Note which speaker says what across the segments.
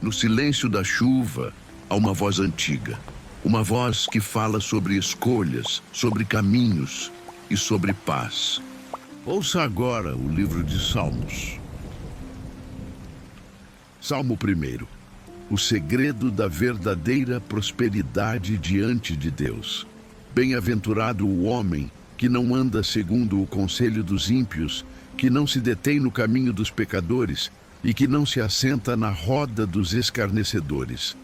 Speaker 1: No silêncio da chuva, há uma voz antiga. Uma voz que fala sobre escolhas, sobre caminhos e sobre paz. Ouça agora o livro de Salmos. Salmo 1. O segredo da verdadeira prosperidade diante de Deus. Bem-aventurado o homem que não anda segundo o conselho dos ímpios, que não se detém no caminho dos pecadores e que não se assenta na roda dos escarnecedores.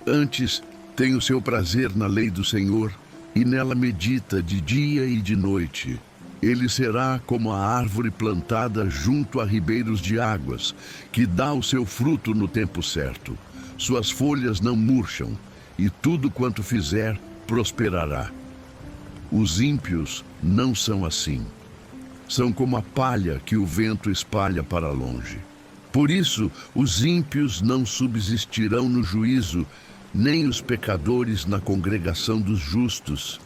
Speaker 1: Antes, tem o seu prazer na lei do Senhor e nela medita de dia e de noite. Ele será como a árvore plantada junto a ribeiros de águas, que dá o seu fruto no tempo certo. Suas folhas não murcham, e tudo quanto fizer prosperará. Os ímpios não são assim. São como a palha que o vento espalha para longe. Por isso, os ímpios não subsistirão no juízo, nem os pecadores na congregação dos justos.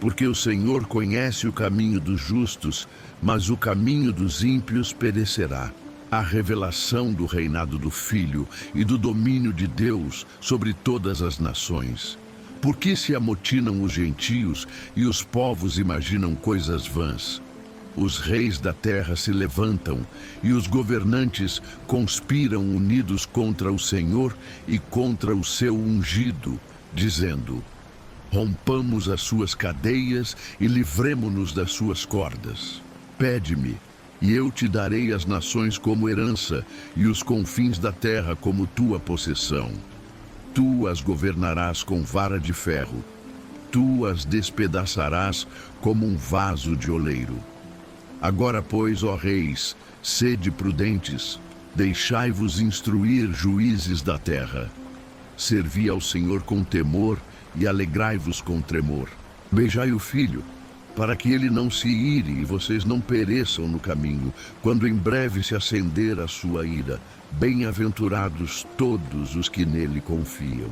Speaker 1: Porque o Senhor conhece o caminho dos justos, mas o caminho dos ímpios perecerá. A revelação do reinado do Filho e do domínio de Deus sobre todas as nações. Por que se amotinam os gentios e os povos imaginam coisas vãs? Os reis da terra se levantam e os governantes conspiram unidos contra o Senhor e contra o seu ungido, dizendo: rompamos as suas cadeias e livremo-nos das suas cordas. Pede-me, e eu te darei as nações como herança e os confins da terra como tua possessão. Tu as governarás com vara de ferro. Tu as despedaçarás como um vaso de oleiro. Agora, pois, ó reis, sede prudentes, deixai-vos instruir, juízes da terra. Servi ao Senhor com temor e alegrai-vos com tremor. Beijai o filho, para que ele não se ire e vocês não pereçam no caminho, quando em breve se acender a sua ira. Bem-aventurados todos os que nele confiam.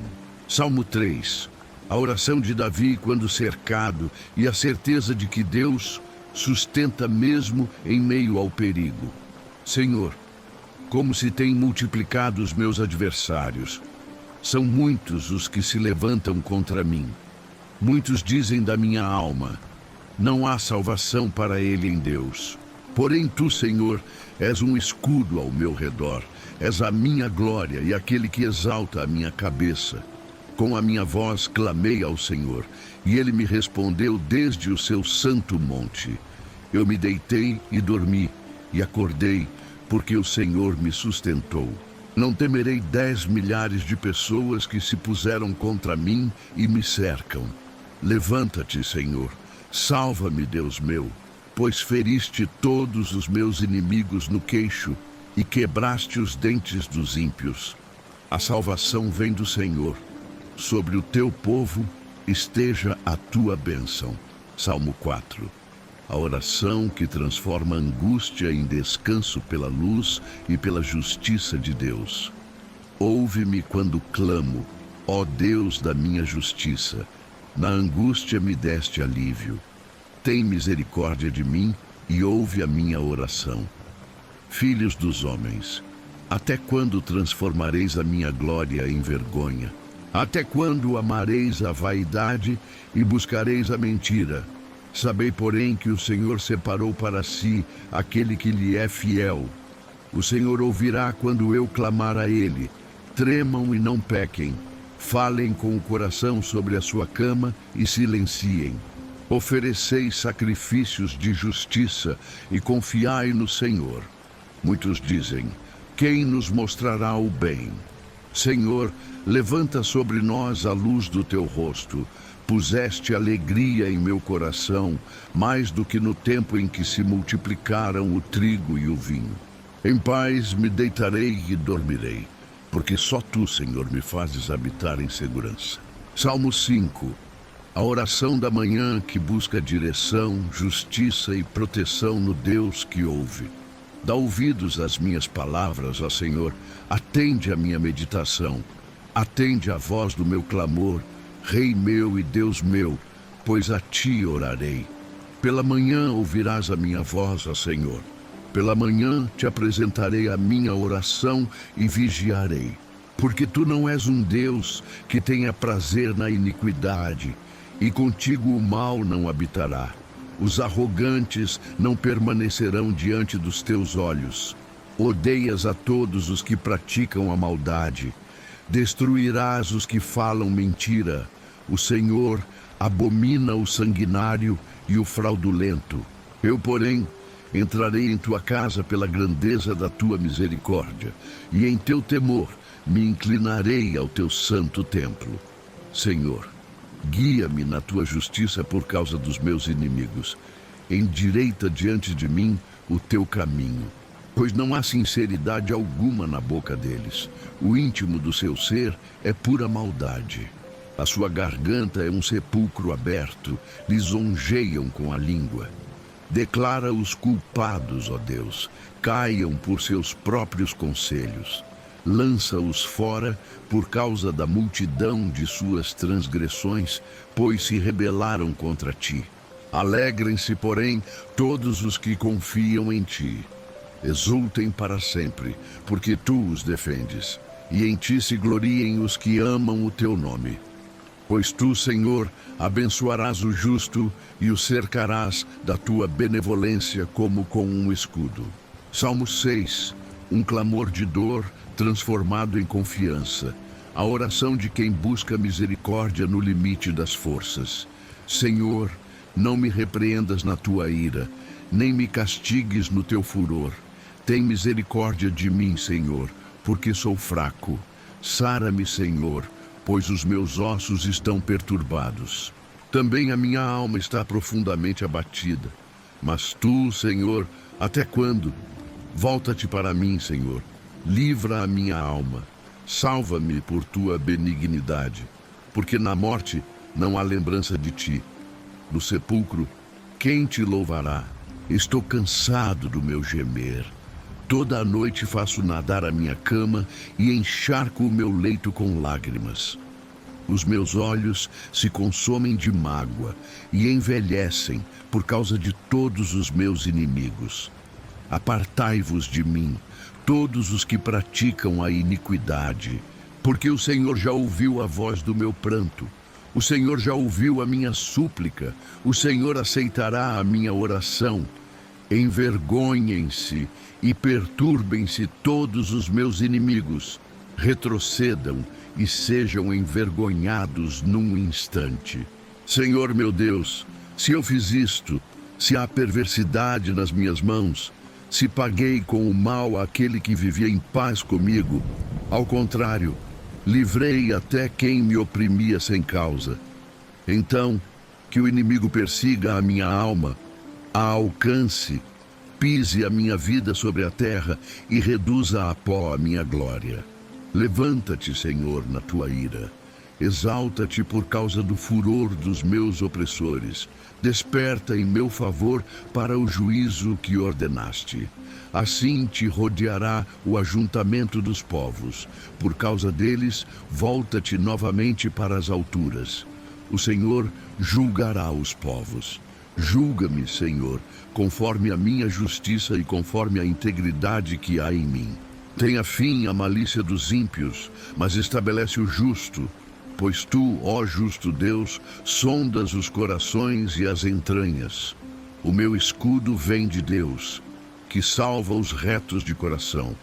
Speaker 1: Salmo 3. A oração de Davi quando cercado e a certeza de que Deus sustenta mesmo em meio ao perigo. Senhor, como se têm multiplicado os meus adversários. São muitos os que se levantam contra mim. Muitos dizem da minha alma: não há salvação para ele em Deus. Porém tu, Senhor, és um escudo ao meu redor. És a minha glória e aquele que exalta a minha cabeça. Com a minha voz clamei ao Senhor, e ele me respondeu desde o seu santo monte. Eu me deitei e dormi, e acordei, porque o Senhor me sustentou. Não temerei 10 milhares de pessoas que se puseram contra mim e me cercam. Levanta-te, Senhor, salva-me, Deus meu, pois feriste todos os meus inimigos no queixo e quebraste os dentes dos ímpios. A salvação vem do Senhor. Sobre o teu povo esteja a tua bênção. Salmo 4. A oração que transforma a angústia em descanso pela luz e pela justiça de Deus. Ouve-me quando clamo, ó Deus da minha justiça. Na angústia me deste alívio. Tem misericórdia de mim e ouve a minha oração. Filhos dos homens, até quando transformareis a minha glória em vergonha? Até quando amareis a vaidade e buscareis a mentira? Sabei, porém, que o Senhor separou para si aquele que lhe é fiel. O Senhor ouvirá quando eu clamar a ele. Tremam e não pequem. Falem com o coração sobre a sua cama e silenciem. Ofereceis sacrifícios de justiça e confiai no Senhor. Muitos dizem: quem nos mostrará o bem? Senhor, levanta sobre nós a luz do teu rosto. Puseste alegria em meu coração, mais do que no tempo em que se multiplicaram o trigo e o vinho. Em paz me deitarei e dormirei, porque só tu, Senhor, me fazes habitar em segurança. Salmo 5. A oração da manhã que busca direção, justiça e proteção no Deus que ouve. Dá ouvidos às minhas palavras, ó Senhor, atende à minha meditação, atende à voz do meu clamor, Rei meu e Deus meu, pois a ti orarei. Pela manhã ouvirás a minha voz, ó Senhor. Pela manhã te apresentarei a minha oração e vigiarei. Porque tu não és um Deus que tenha prazer na iniquidade, e contigo o mal não habitará. Os arrogantes não permanecerão diante dos teus olhos. Odeias a todos os que praticam a maldade. Destruirás os que falam mentira. O Senhor abomina o sanguinário e o fraudulento. Eu, porém, entrarei em tua casa pela grandeza da tua misericórdia, e em teu temor me inclinarei ao teu santo templo. Senhor, guia-me na tua justiça por causa dos meus inimigos. Endireita diante de mim o teu caminho, pois não há sinceridade alguma na boca deles. O íntimo do seu ser é pura maldade. A sua garganta é um sepulcro aberto, lisonjeiam com a língua. Declara os culpados, ó Deus, caiam por seus próprios conselhos. Lança-os fora por causa da multidão de suas transgressões, pois se rebelaram contra ti. Alegrem-se, porém, todos os que confiam em ti. Exultem para sempre, porque tu os defendes, e em ti se gloriem os que amam o teu nome. Pois tu, Senhor, abençoarás o justo e o cercarás da tua benevolência como com um escudo. Salmo 6, um clamor de dor transformado em confiança. A oração de quem busca misericórdia no limite das forças. Senhor, não me repreendas na tua ira, nem me castigues no teu furor. Tem misericórdia de mim, Senhor, porque sou fraco. Sara-me, Senhor, pois os meus ossos estão perturbados. Também a minha alma está profundamente abatida. Mas tu, Senhor, até quando? Volta-te para mim, Senhor. Livra a minha alma. Salva-me por tua benignidade, porque na morte não há lembrança de ti. No sepulcro, quem te louvará? Estou cansado do meu gemer. Toda a noite faço nadar a minha cama e encharco o meu leito com lágrimas. Os meus olhos se consomem de mágoa e envelhecem por causa de todos os meus inimigos. Apartai-vos de mim, todos os que praticam a iniquidade, porque o Senhor já ouviu a voz do meu pranto. O Senhor já ouviu a minha súplica. O Senhor aceitará a minha oração. Envergonhem-se e perturbem-se todos os meus inimigos. Retrocedam e sejam envergonhados num instante. Senhor meu Deus, se eu fiz isto, se há perversidade nas minhas mãos, se paguei com o mal aquele que vivia em paz comigo, ao contrário, livrei até quem me oprimia sem causa. Então, que o inimigo persiga a minha alma, a alcance, pise a minha vida sobre a terra e reduza a pó a minha glória. Levanta-te, Senhor, na tua ira. Exalta-te por causa do furor dos meus opressores. Desperta em meu favor para o juízo que ordenaste. Assim te rodeará o ajuntamento dos povos. Por causa deles, volta-te novamente para as alturas. O Senhor julgará os povos. Julga-me, Senhor, conforme a minha justiça e conforme a integridade que há em mim. Tenha fim a malícia dos ímpios, mas estabelece o justo. Pois tu, ó justo Deus, sondas os corações e as entranhas. O meu escudo vem de Deus, que salva os retos de coração.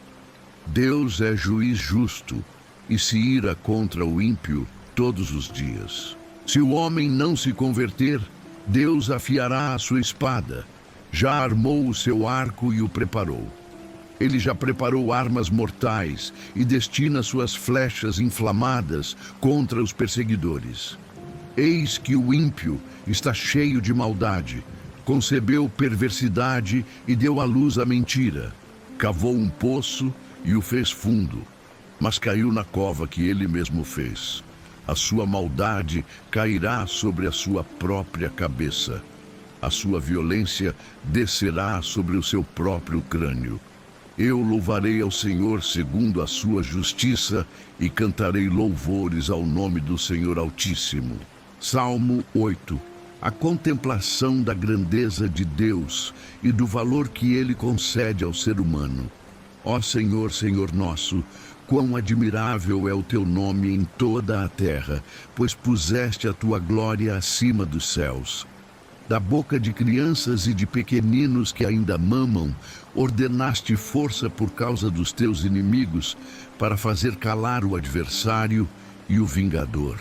Speaker 1: Deus é juiz justo e se ira contra o ímpio todos os dias. Se o homem não se converter, Deus afiará a sua espada. Já armou o seu arco e o preparou. Ele já preparou armas mortais e destina suas flechas inflamadas contra os perseguidores. Eis que o ímpio está cheio de maldade, concebeu perversidade e deu à luz a mentira. Cavou um poço e o fez fundo, mas caiu na cova que ele mesmo fez. A sua maldade cairá sobre a sua própria cabeça. A sua violência descerá sobre o seu próprio crânio. Eu louvarei ao Senhor segundo a sua justiça e cantarei louvores ao nome do Senhor Altíssimo. Salmo 8. A contemplação da grandeza de Deus e do valor que Ele concede ao ser humano. Ó Senhor, Senhor nosso, Quão admirável é o teu nome em toda a terra, pois puseste a tua glória acima dos céus. Da boca de crianças e de pequeninos que ainda mamam, ordenaste força por causa dos teus inimigos, para fazer calar o adversário e o vingador.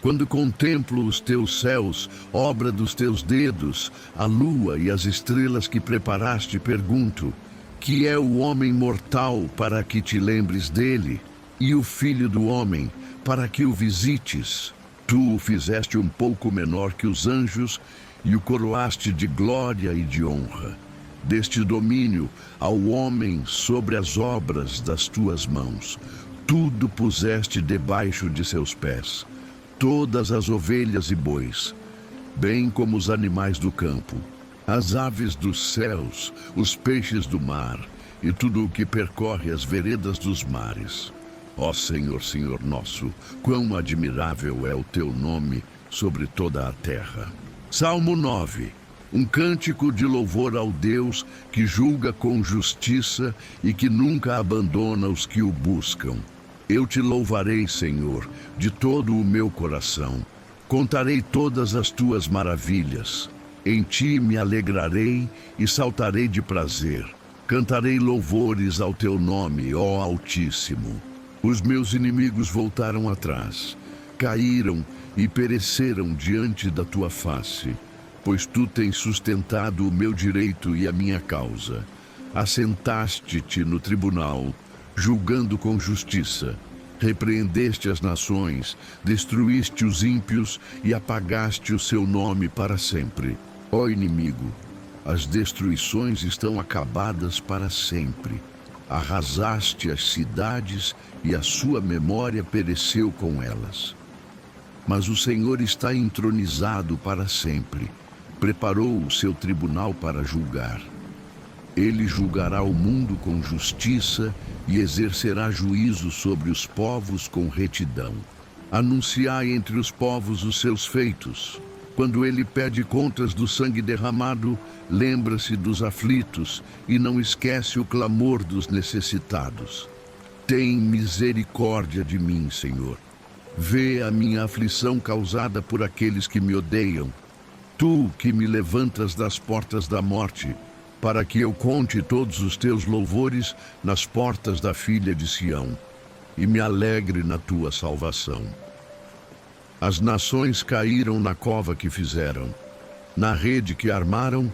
Speaker 1: Quando contemplo os teus céus, obra dos teus dedos, a lua e as estrelas que preparaste, pergunto: que é o homem mortal para que te lembres dele, e o filho do homem para que o visites? Tu o fizeste um pouco menor que os anjos e o coroaste de glória e de honra. Deste domínio ao homem sobre as obras das tuas mãos. Tudo puseste debaixo de seus pés, todas as ovelhas e bois, bem como os animais do campo, as aves dos céus, os peixes do mar e tudo o que percorre as veredas dos mares. Ó Senhor, Senhor nosso, quão admirável é o teu nome sobre toda a terra. Salmo 9. Um cântico de louvor ao Deus que julga com justiça e que nunca abandona os que o buscam. Eu te louvarei, Senhor, de todo o meu coração. Contarei todas as tuas maravilhas. Em ti me alegrarei e saltarei de prazer. Cantarei louvores ao teu nome, ó Altíssimo. Os meus inimigos voltaram atrás, caíram e pereceram diante da tua face, pois tu tens sustentado o meu direito e a minha causa. Assentaste-te no tribunal, julgando com justiça. Repreendeste as nações, destruíste os ímpios e apagaste o seu nome para sempre. Ó inimigo, as destruições estão acabadas para sempre. Arrasaste as cidades e a sua memória pereceu com elas. Mas o Senhor está entronizado para sempre. Preparou o seu tribunal para julgar. Ele julgará o mundo com justiça e exercerá juízo sobre os povos com retidão. Anunciai entre os povos os seus feitos. Quando ele pede contas do sangue derramado, lembra-se dos aflitos e não esquece o clamor dos necessitados. Tem misericórdia de mim, Senhor. Vê a minha aflição causada por aqueles que me odeiam. Tu que me levantas das portas da morte, para que eu conte todos os teus louvores nas portas da filha de Sião, e me alegre na tua salvação. As nações caíram na cova que fizeram. Na rede que armaram,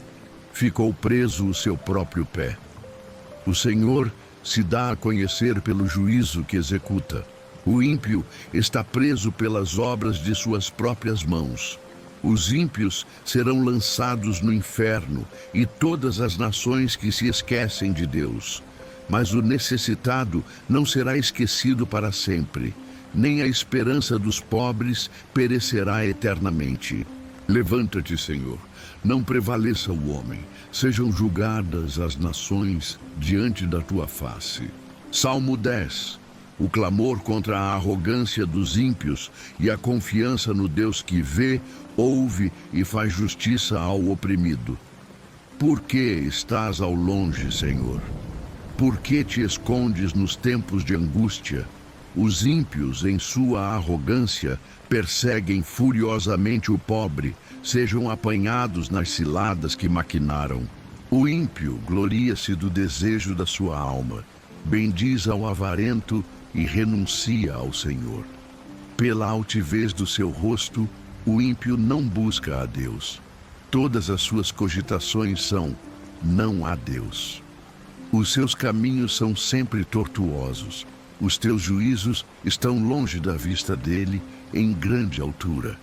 Speaker 1: ficou preso o seu próprio pé. O Senhor se dá a conhecer pelo juízo que executa. O ímpio está preso pelas obras de suas próprias mãos. Os ímpios serão lançados no inferno e todas as nações que se esquecem de Deus. Mas o necessitado não será esquecido para sempre, nem a esperança dos pobres perecerá eternamente. Levanta-te, Senhor, não prevaleça o homem, sejam julgadas as nações diante da tua face. Salmo 10. O clamor contra a arrogância dos ímpios e a confiança no Deus que vê, ouve e faz justiça ao oprimido. Por que estás ao longe, Senhor? Por que te escondes nos tempos de angústia? Os ímpios, em sua arrogância, perseguem furiosamente o pobre, sejam apanhados nas ciladas que maquinaram. O ímpio gloria-se do desejo da sua alma, bendiz ao avarento e renuncia ao Senhor. Pela altivez do seu rosto, o ímpio não busca a Deus. Todas as suas cogitações são: não há Deus. Os seus caminhos são sempre tortuosos. Os teus juízos estão longe da vista dele, em grande altura,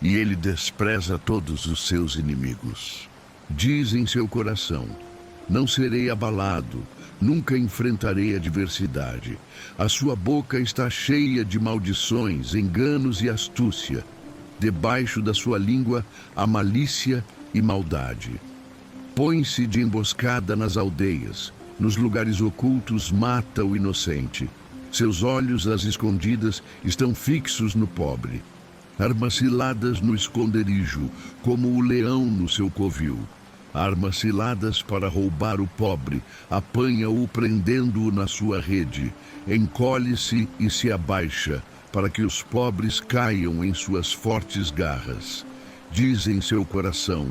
Speaker 1: e ele despreza todos os seus inimigos. Diz em seu coração: não serei abalado, nunca enfrentarei adversidade. A sua boca está cheia de maldições, enganos e astúcia. Debaixo da sua língua há malícia e maldade. Põe-se de emboscada nas aldeias, nos lugares ocultos mata o inocente. Seus olhos às escondidas estão fixos no pobre. Arma ciladas no esconderijo, como o leão no seu covil. Arma ciladas para roubar o pobre, apanha-o prendendo-o na sua rede, encolhe-se e se abaixa, para que os pobres caiam em suas fortes garras. Diz em seu coração: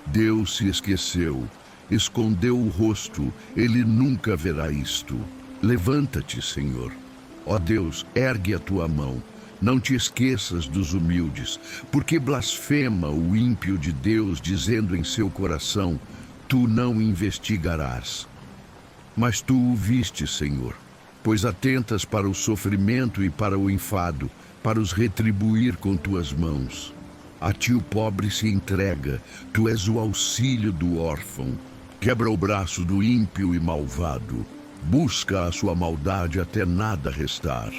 Speaker 1: Deus se esqueceu, escondeu o rosto, ele nunca verá isto. Levanta-te, Senhor. Ó Deus, ergue a tua mão. Não te esqueças dos humildes, porque blasfema o ímpio de Deus, dizendo em seu coração: tu não investigarás. Mas tu o viste, Senhor, pois atentas para o sofrimento e para o enfado, para os retribuir com tuas mãos. A ti o pobre se entrega, tu és o auxílio do órfão. Quebra o braço do ímpio e malvado, busca a sua maldade até nada restar.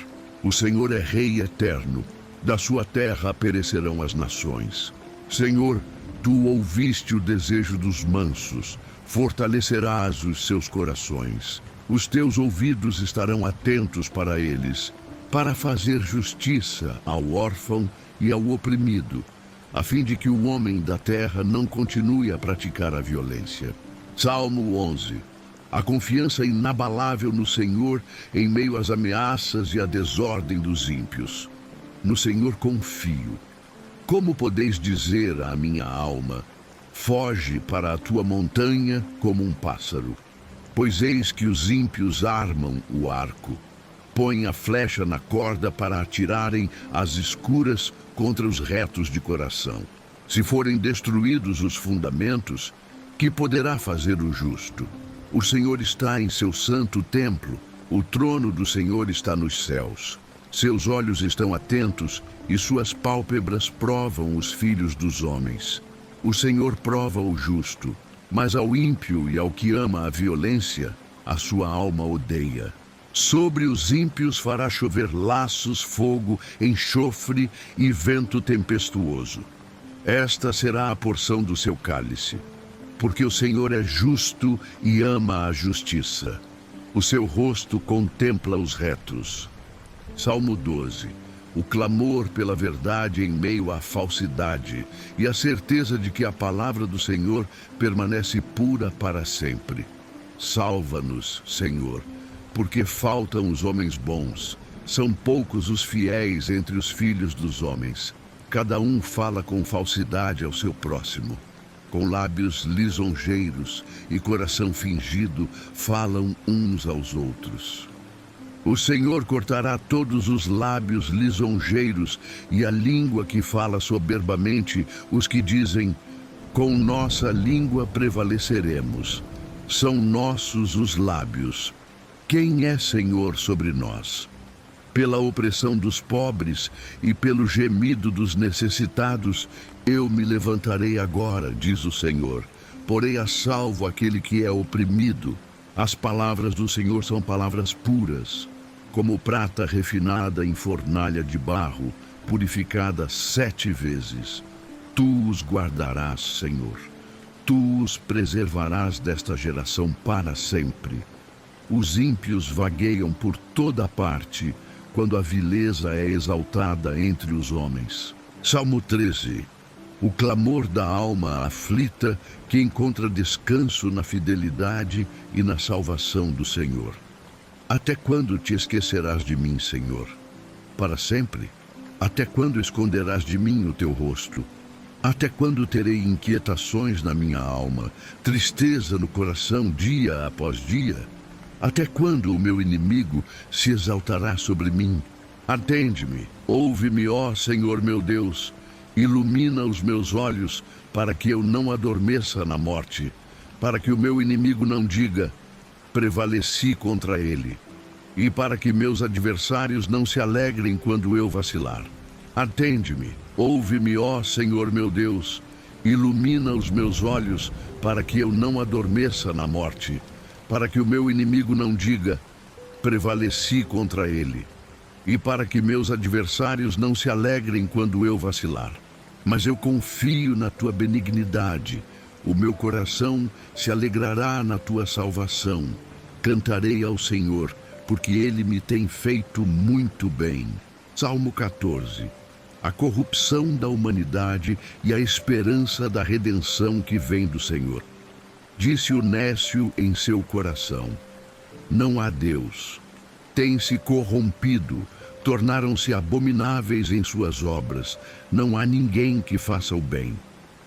Speaker 1: O Senhor é Rei eterno, da sua terra perecerão as nações. Senhor, tu ouviste o desejo dos mansos, fortalecerás os seus corações. Os teus ouvidos estarão atentos para eles, para fazer justiça ao órfão e ao oprimido, a fim de que o homem da terra não continue a praticar a violência. Salmo 11. A confiança inabalável no Senhor em meio às ameaças e à desordem dos ímpios. No Senhor confio. Como podeis dizer à minha alma: foge para a tua montanha como um pássaro? Pois eis que os ímpios armam o arco, põem a flecha na corda para atirarem às escuras contra os retos de coração. Se forem destruídos os fundamentos, que poderá fazer o justo? O Senhor está em seu santo templo, o trono do Senhor está nos céus. Seus olhos estão atentos e suas pálpebras provam os filhos dos homens. O Senhor prova o justo, mas ao ímpio e ao que ama a violência, a sua alma odeia. Sobre os ímpios fará chover laços, fogo, enxofre e vento tempestuoso. Esta será a porção do seu cálice. Porque o Senhor é justo e ama a justiça. O seu rosto contempla os retos. Salmo 12. O clamor pela verdade em meio à falsidade e a certeza de que a palavra do Senhor permanece pura para sempre. Salva-nos, Senhor, porque faltam os homens bons. São poucos os fiéis entre os filhos dos homens. Cada um fala com falsidade ao seu próximo. Com lábios lisonjeiros e coração fingido, falam uns aos outros. O Senhor cortará todos os lábios lisonjeiros e a língua que fala soberbamente, os que dizem: com nossa língua prevaleceremos. São nossos os lábios. Quem é Senhor sobre nós? Pela opressão dos pobres e pelo gemido dos necessitados, eu me levantarei agora, diz o Senhor. Porei a salvo aquele que é oprimido. As palavras do Senhor são palavras puras, como prata refinada em fornalha de barro, purificada 7 vezes. Tu os guardarás, Senhor. Tu os preservarás desta geração para sempre. Os ímpios vagueiam por toda parte, quando a vileza é exaltada entre os homens. Salmo 13. O clamor da alma aflita que encontra descanso na fidelidade e na salvação do Senhor. Até quando te esquecerás de mim, Senhor? Para sempre? Até quando esconderás de mim o teu rosto? Até quando terei inquietações na minha alma, tristeza no coração dia após dia? Até quando o meu inimigo se exaltará sobre mim? Atende-me, ouve-me, ó Senhor meu Deus, ilumina os meus olhos para que eu não adormeça na morte, para que o meu inimigo não diga: prevaleci contra ele, e para que meus adversários não se alegrem quando eu vacilar. Atende-me, ouve-me, ó Senhor meu Deus, ilumina os meus olhos para que eu não adormeça na morte, para que o meu inimigo não diga: prevaleci contra ele, e para que meus adversários não se alegrem quando eu vacilar. Mas eu confio na tua benignidade, o meu coração se alegrará na tua salvação. Cantarei ao Senhor, porque ele me tem feito muito bem. Salmo 14. A corrupção da humanidade e a esperança da redenção que vem do Senhor. Disse o nécio em seu coração: não há Deus. Tem-se corrompido, tornaram-se abomináveis em suas obras. Não há ninguém que faça o bem.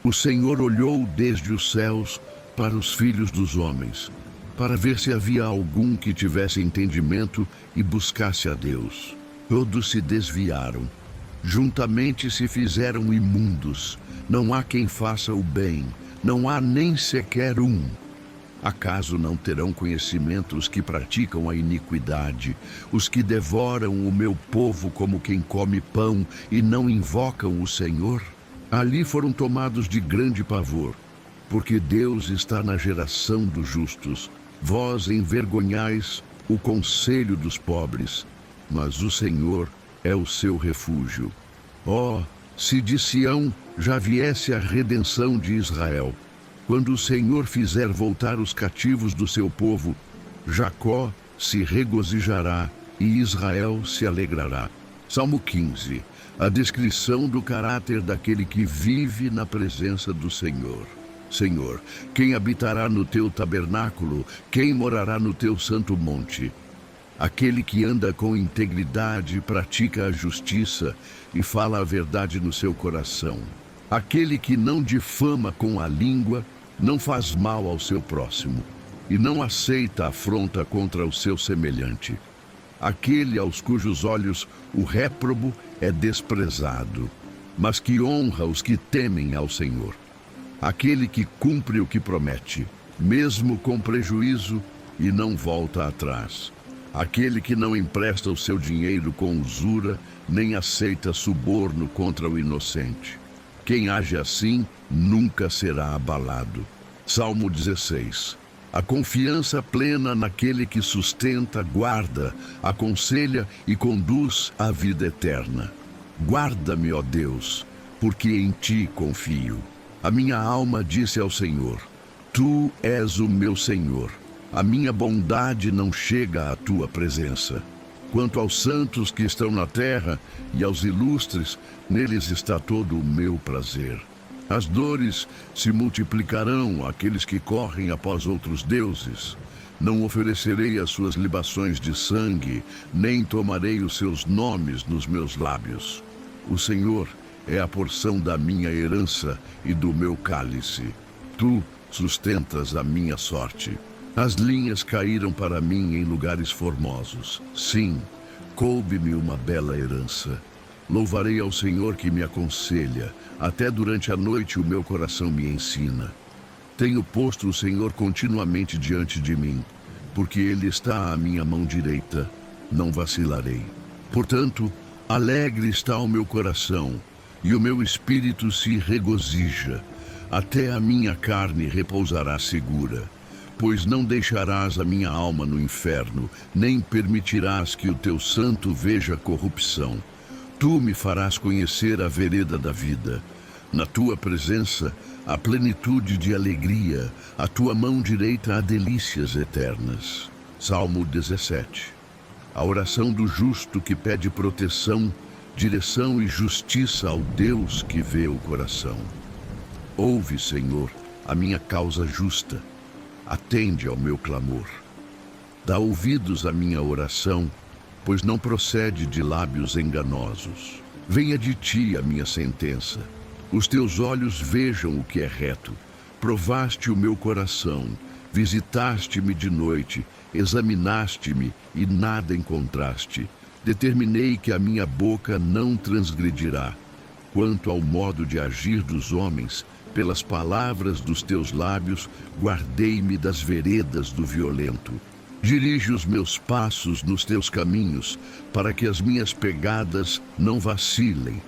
Speaker 1: O Senhor olhou desde os céus para os filhos dos homens, para ver se havia algum que tivesse entendimento e buscasse a Deus. Todos se desviaram, juntamente se fizeram imundos. Não há quem faça o bem, não há nem sequer um. Acaso não terão conhecimento os que praticam a iniquidade, os que devoram o meu povo como quem come pão e não invocam o Senhor? Ali foram tomados de grande pavor, porque Deus está na geração dos justos. Vós envergonhais o conselho dos pobres, mas o Senhor é o seu refúgio. Oh, se de Sião já viesse a redenção de Israel! Quando o Senhor fizer voltar os cativos do seu povo, Jacó se regozijará e Israel se alegrará. Salmo 15. A descrição do caráter daquele que vive na presença do Senhor. Senhor, quem habitará no teu tabernáculo? Quem morará no teu santo monte? Aquele que anda com integridade, pratica a justiça e fala a verdade no seu coração. Aquele que não difama com a língua, não faz mal ao seu próximo e não aceita afronta contra o seu semelhante. Aquele aos cujos olhos o réprobo é desprezado, mas que honra os que temem ao Senhor. Aquele que cumpre o que promete, mesmo com prejuízo, e não volta atrás. Aquele que não empresta o seu dinheiro com usura, nem aceita suborno contra o inocente. Quem age assim nunca será abalado. Salmo 16. A confiança plena naquele que sustenta, guarda, aconselha e conduz à vida eterna. Guarda-me, ó Deus, porque em ti confio. A minha alma disse ao Senhor: tu és o meu Senhor. A minha bondade não chega à tua presença. Quanto aos santos que estão na terra e aos ilustres, neles está todo o meu prazer. As dores se multiplicarão àqueles que correm após outros deuses. Não oferecerei as suas libações de sangue, nem tomarei os seus nomes nos meus lábios. O Senhor é a porção da minha herança e do meu cálice. Tu sustentas a minha sorte. As linhas caíram para mim em lugares formosos. Sim, coube-me uma bela herança. Louvarei ao Senhor que me aconselha. Até durante a noite o meu coração me ensina. Tenho posto o Senhor continuamente diante de mim, porque Ele está à minha mão direita. Não vacilarei. Portanto, alegre está o meu coração, e o meu espírito se regozija. Até a minha carne repousará segura. Pois não deixarás a minha alma no inferno, nem permitirás que o teu santo veja corrupção. Tu me farás conhecer a vereda da vida. Na tua presença, a plenitude de alegria, a tua mão direita há delícias eternas. Salmo 17. A oração do justo que pede proteção, direção e justiça ao Deus que vê o coração. Ouve, Senhor, a minha causa justa. Atende ao meu clamor. Dá ouvidos à minha oração, pois não procede de lábios enganosos. Venha de ti a minha sentença. Os teus olhos vejam o que é reto. Provaste o meu coração, visitaste-me de noite, examinaste-me e nada encontraste. Determinei que a minha boca não transgredirá. Quanto ao modo de agir dos homens, pelas palavras dos teus lábios, guardei-me das veredas do violento. Dirige os meus passos nos teus caminhos, para que as minhas pegadas não vacilem.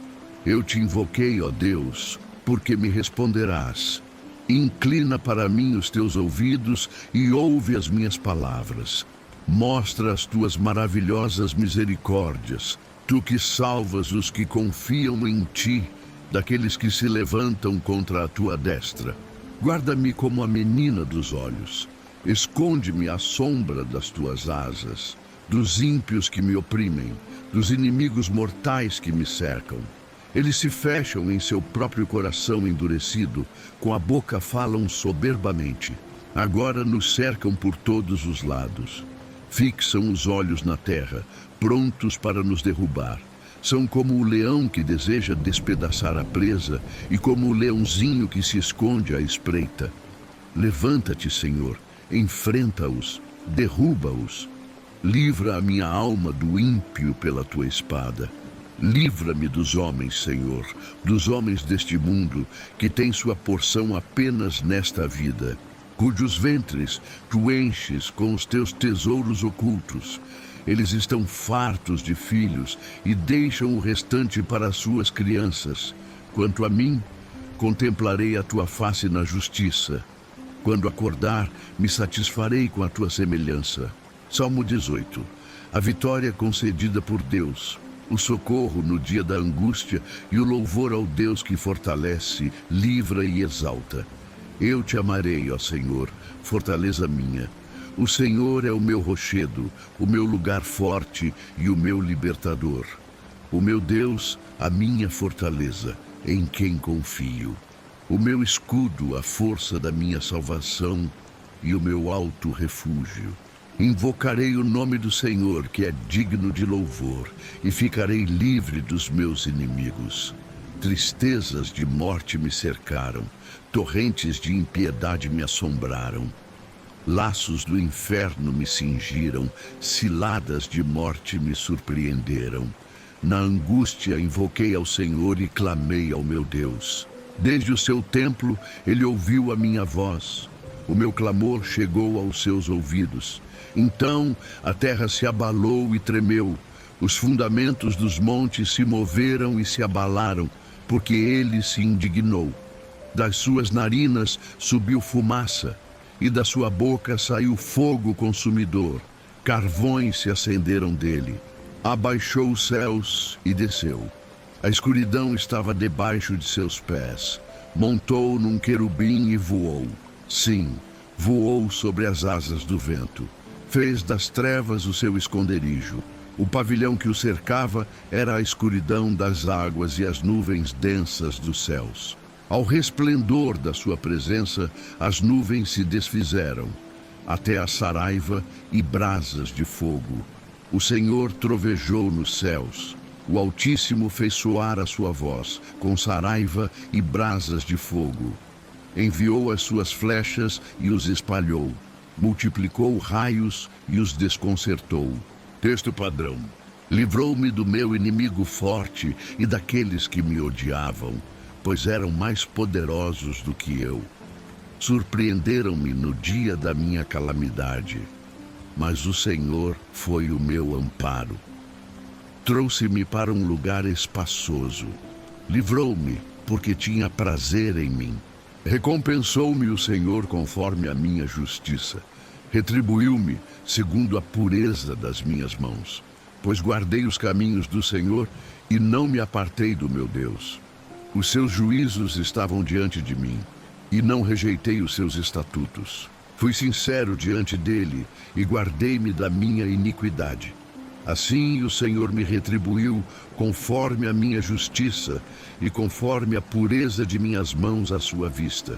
Speaker 1: Eu te invoquei, ó Deus, porque me responderás. Inclina para mim os teus ouvidos e ouve as minhas palavras. Mostra as tuas maravilhosas misericórdias, tu que salvas os que confiam em ti, daqueles que se levantam contra a tua destra. Guarda-me como a menina dos olhos. Esconde-me à sombra das tuas asas, dos ímpios que me oprimem, dos inimigos mortais que me cercam. Eles se fecham em seu próprio coração endurecido, com a boca falam soberbamente. Agora nos cercam por todos os lados. Fixam os olhos na terra, prontos para nos derrubar. São como o leão que deseja despedaçar a presa e como o leãozinho que se esconde à espreita. Levanta-te, Senhor, enfrenta-os, derruba-os. Livra a minha alma do ímpio pela tua espada. Livra-me dos homens, Senhor, dos homens deste mundo, que têm sua porção apenas nesta vida, cujos ventres tu enches com os teus tesouros ocultos. Eles estão fartos de filhos e deixam o restante para as suas crianças. Quanto a mim, contemplarei a tua face na justiça. Quando acordar, me satisfarei com a tua semelhança. Salmo 18. A vitória concedida por Deus, o socorro no dia da angústia e o louvor ao Deus que fortalece, livra e exalta. Eu te amarei, ó Senhor, fortaleza minha. O Senhor é o meu rochedo, o meu lugar forte e o meu libertador. O meu Deus, a minha fortaleza, em quem confio. O meu escudo, a força da minha salvação e o meu alto refúgio. Invocarei o nome do Senhor, que é digno de louvor, e ficarei livre dos meus inimigos. Tristezas de morte me cercaram, torrentes de impiedade me assombraram. Laços do inferno me cingiram, ciladas de morte me surpreenderam. Na angústia invoquei ao Senhor e clamei ao meu Deus. Desde o seu templo ele ouviu a minha voz. O meu clamor chegou aos seus ouvidos. Então a terra se abalou e tremeu. Os fundamentos dos montes se moveram e se abalaram, porque ele se indignou. Das suas narinas subiu fumaça, e da sua boca saiu fogo consumidor. Carvões se acenderam dele. Abaixou os céus e desceu. A escuridão estava debaixo de seus pés. Montou num querubim e voou. Sim, voou sobre as asas do vento. Fez das trevas o seu esconderijo. O pavilhão que o cercava era a escuridão das águas e as nuvens densas dos céus. Ao resplendor da sua presença, as nuvens se desfizeram, até a saraiva e brasas de fogo. O Senhor trovejou nos céus. O Altíssimo fez soar a sua voz, com saraiva e brasas de fogo. Enviou as suas flechas e os espalhou. Multiplicou raios e os desconcertou. Texto padrão. Livrou-me do meu inimigo forte e daqueles que me odiavam, pois eram mais poderosos do que eu. Surpreenderam-me no dia da minha calamidade, mas o Senhor foi o meu amparo. Trouxe-me para um lugar espaçoso. Livrou-me, porque tinha prazer em mim. Recompensou-me o Senhor conforme a minha justiça. Retribuiu-me segundo a pureza das minhas mãos. Pois guardei os caminhos do Senhor e não me apartei do meu Deus. Os seus juízos estavam diante de mim, e não rejeitei os seus estatutos. Fui sincero diante dele e guardei-me da minha iniquidade. Assim o Senhor me retribuiu conforme a minha justiça e conforme a pureza de minhas mãos à sua vista.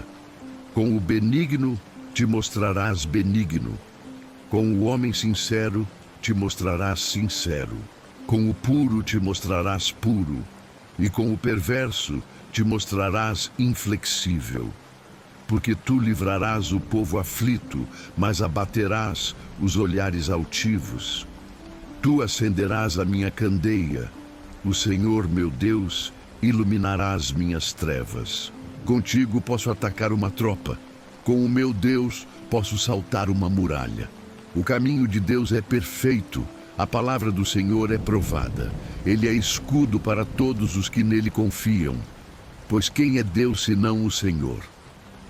Speaker 1: Com o benigno te mostrarás benigno. Com o homem sincero te mostrarás sincero. Com o puro te mostrarás puro. E com o perverso te mostrarás inflexível. Porque tu livrarás o povo aflito, mas abaterás os olhares altivos. Tu acenderás a minha candeia. O Senhor, meu Deus, iluminará as minhas trevas. Contigo posso atacar uma tropa. Com o meu Deus posso saltar uma muralha. O caminho de Deus é perfeito. A palavra do Senhor é provada. Ele é escudo para todos os que nele confiam. Pois quem é Deus senão o Senhor?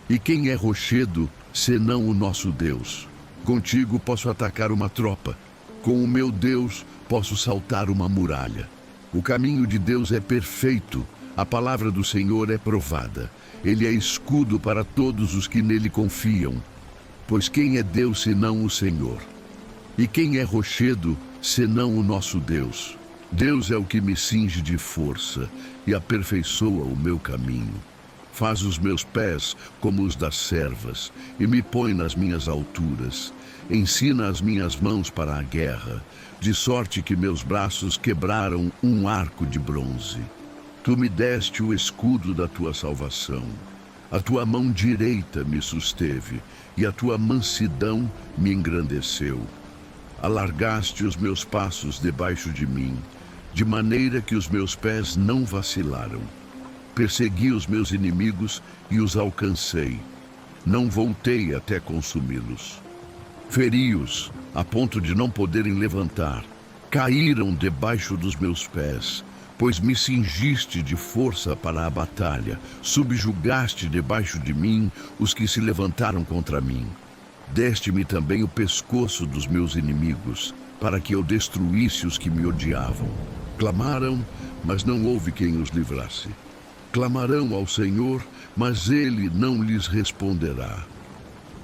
Speaker 1: E quem é rochedo senão o nosso Deus? Contigo posso atacar uma tropa. Com o meu Deus posso saltar uma muralha. O caminho de Deus é perfeito. A palavra do Senhor é provada. Ele é escudo para todos os que nele confiam. Pois quem é Deus senão o Senhor? E quem é rochedo senão o nosso Deus? Deus é o que me cinge de força e aperfeiçoa o meu caminho. Faz os meus pés como os das servas e me põe nas minhas alturas. Ensina as minhas mãos para a guerra, de sorte que meus braços quebraram um arco de bronze. Tu me deste o escudo da tua salvação. A tua mão direita me susteve e a tua mansidão me engrandeceu. Alargaste os meus passos debaixo de mim, de maneira que os meus pés não vacilaram. Persegui os meus inimigos e os alcancei. Não voltei até consumi-los. Feri-os a ponto de não poderem levantar. Caíram debaixo dos meus pés, pois me cingiste de força para a batalha. Subjugaste debaixo de mim os que se levantaram contra mim. Deste-me também o pescoço dos meus inimigos, para que eu destruísse os que me odiavam. Clamaram, mas não houve quem os livrasse. Clamarão ao Senhor, mas Ele não lhes responderá.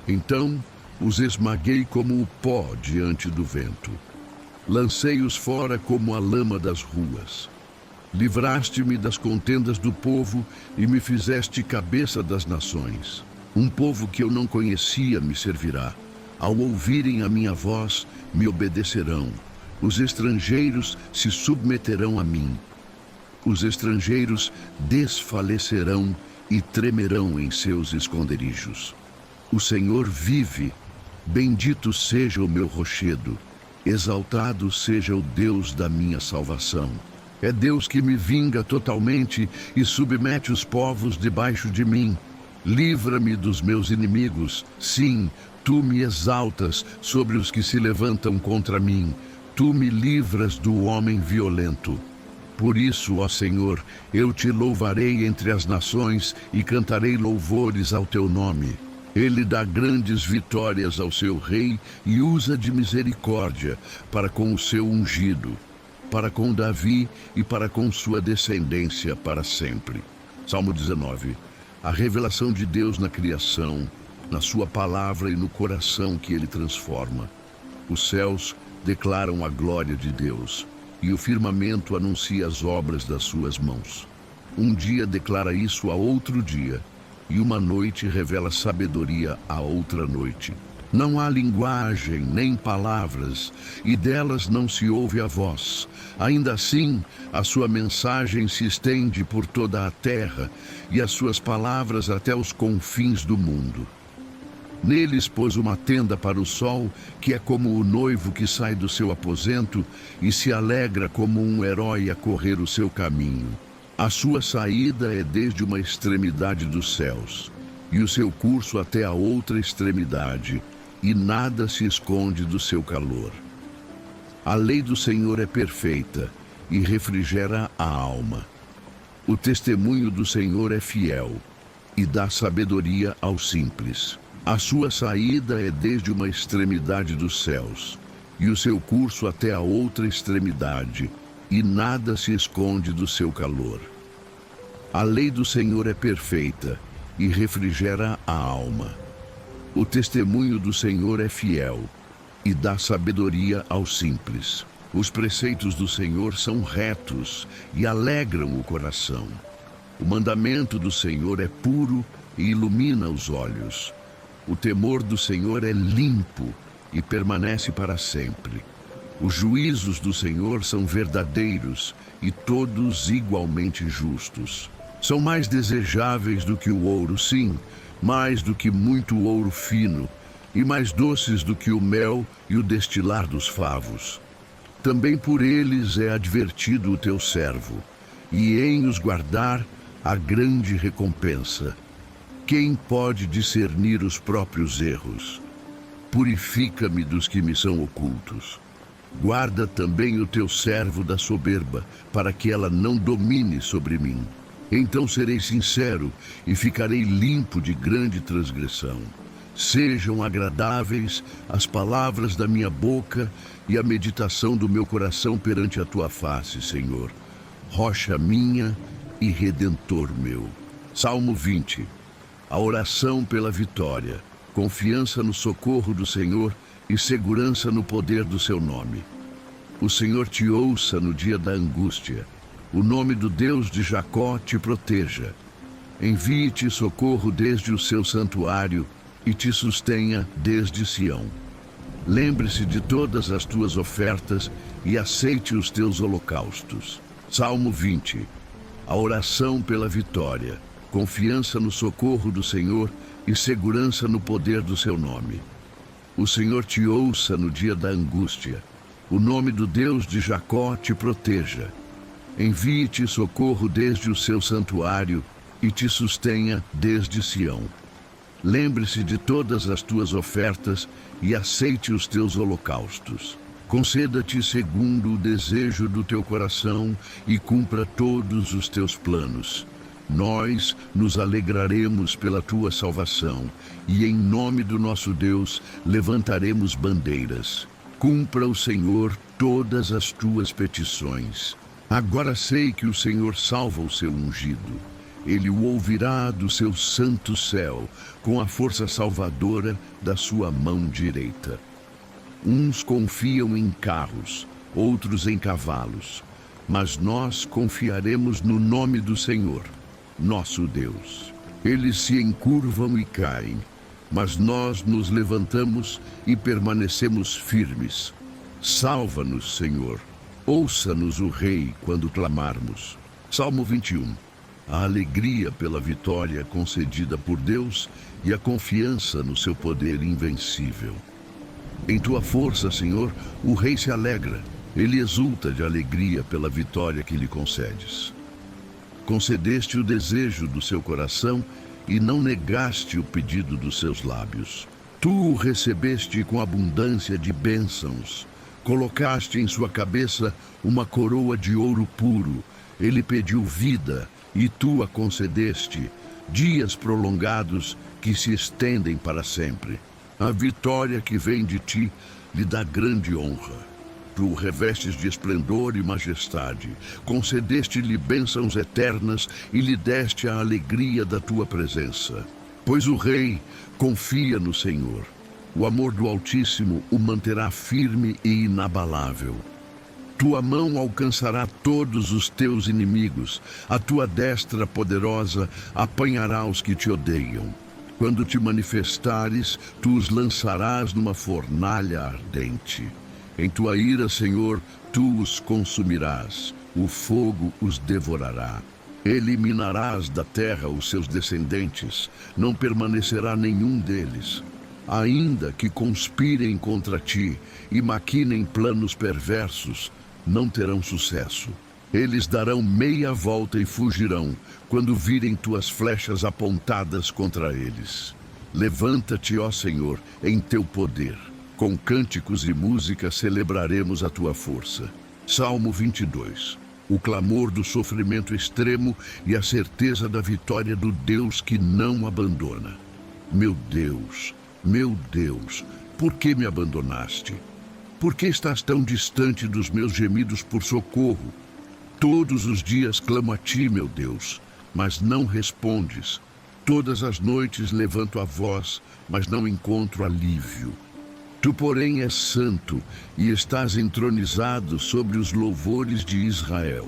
Speaker 1: Então os esmaguei como o pó diante do vento. Lancei-os fora como a lama das ruas. Livraste-me das contendas do povo e me fizeste cabeça das nações. Um povo que eu não conhecia me servirá. Ao ouvirem a minha voz, me obedecerão. Os estrangeiros se submeterão a mim. Os estrangeiros desfalecerão e tremerão em seus esconderijos. O Senhor vive. Bendito seja o meu rochedo. Exaltado seja o Deus da minha salvação. É Deus que me vinga totalmente e submete os povos debaixo de mim. Livra-me dos meus inimigos. Sim, tu me exaltas sobre os que se levantam contra mim. Tu me livras do homem violento. Por isso, ó Senhor, eu te louvarei entre as nações e cantarei louvores ao teu nome. Ele dá grandes vitórias ao seu rei e usa de misericórdia para com o seu ungido, para com Davi e para com sua descendência para sempre. Salmo 19. A revelação de Deus na criação, na sua palavra e no coração que ele transforma. Os céus declaram a glória de Deus, e o firmamento anuncia as obras das suas mãos. Um dia declara isso a outro dia, e uma noite revela sabedoria a outra noite. Não há linguagem nem palavras, e delas não se ouve a voz. Ainda assim, a sua mensagem se estende por toda a terra, e as suas palavras até os confins do mundo. Neles pôs uma tenda para o sol, que é como o noivo que sai do seu aposento e se alegra como um herói a correr o seu caminho. A sua saída é desde uma extremidade dos céus, e o seu curso até a outra extremidade, e nada se esconde do seu calor. A lei do Senhor é perfeita e refrigera a alma. O testemunho do Senhor é fiel e dá sabedoria aos simples. A sua saída é desde uma extremidade dos céus, e o seu curso até a outra extremidade, e nada se esconde do seu calor. A lei do Senhor é perfeita e refrigera a alma. O testemunho do Senhor é fiel e dá sabedoria aos simples. Os preceitos do Senhor são retos e alegram o coração. O mandamento do Senhor é puro e ilumina os olhos. O temor do Senhor é limpo e permanece para sempre. Os juízos do Senhor são verdadeiros e todos igualmente justos. São mais desejáveis do que o ouro, sim, mais do que muito ouro fino, e mais doces do que o mel e o destilar dos favos. Também por eles é advertido o teu servo, e em os guardar há grande recompensa. Quem pode discernir os próprios erros? Purifica-me dos que me são ocultos. Guarda também o teu servo da soberba, para que ela não domine sobre mim. Então serei sincero e ficarei limpo de grande transgressão. Sejam agradáveis as palavras da minha boca e a meditação do meu coração perante a tua face, Senhor, rocha minha e redentor meu. Salmo 20. A oração pela vitória, confiança no socorro do Senhor e segurança no poder do seu nome. O Senhor te ouça no dia da angústia. O nome do Deus de Jacó te proteja. Envie-te socorro desde o seu santuário e te sustenha desde Sião. Lembre-se de todas as tuas ofertas e aceite os teus holocaustos. Salmo 20. A oração pela vitória, confiança no socorro do Senhor e segurança no poder do seu nome. O Senhor te ouça no dia da angústia. O nome do Deus de Jacó te proteja. Envie-te socorro desde o seu santuário e te sustenha desde Sião. Lembre-se de todas as tuas ofertas e aceite os teus holocaustos. Conceda-te segundo o desejo do teu coração e cumpra todos os teus planos. Nós nos alegraremos pela tua salvação e, em nome do nosso Deus, levantaremos bandeiras. Cumpra o Senhor todas as tuas petições. Agora sei que o Senhor salva o seu ungido. Ele o ouvirá do seu santo céu, com a força salvadora da sua mão direita. Uns confiam em carros, outros em cavalos, mas nós confiaremos no nome do Senhor, nosso Deus. Eles se encurvam e caem, mas nós nos levantamos e permanecemos firmes. Salva-nos, Senhor. Ouça-nos o Rei quando clamarmos. Salmo 21. A alegria pela vitória concedida por Deus e a confiança no seu poder invencível. Em tua força, Senhor, o rei se alegra. Ele exulta de alegria pela vitória que lhe concedes. Concedeste o desejo do seu coração e não negaste o pedido dos seus lábios. Tu o recebeste com abundância de bênçãos. Colocaste em sua cabeça uma coroa de ouro puro. Ele pediu vida e tu a concedeste, dias prolongados que se estendem para sempre. A vitória que vem de ti lhe dá grande honra. Tu o revestes de esplendor e majestade, concedeste-lhe bênçãos eternas e lhe deste a alegria da tua presença. Pois o rei confia no Senhor. O amor do Altíssimo o manterá firme e inabalável. Tua mão alcançará todos os teus inimigos, a tua destra poderosa apanhará os que te odeiam. Quando te manifestares, tu os lançarás numa fornalha ardente. Em tua ira, Senhor, tu os consumirás, o fogo os devorará. Eliminarás da terra os seus descendentes, não permanecerá nenhum deles. Ainda que conspirem contra ti e maquinem planos perversos, não terão sucesso. Eles darão meia volta e fugirão, quando virem tuas flechas apontadas contra eles. Levanta-te, ó Senhor, em teu poder. Com cânticos e música celebraremos a tua força. Salmo 22. O clamor do sofrimento extremo e a certeza da vitória do Deus que não abandona. Meu Deus, por que me abandonaste? Por que estás tão distante dos meus gemidos por socorro? Todos os dias clamo a ti, meu Deus, mas não respondes. Todas as noites levanto a voz, mas não encontro alívio. Tu, porém, és santo e estás entronizado sobre os louvores de Israel.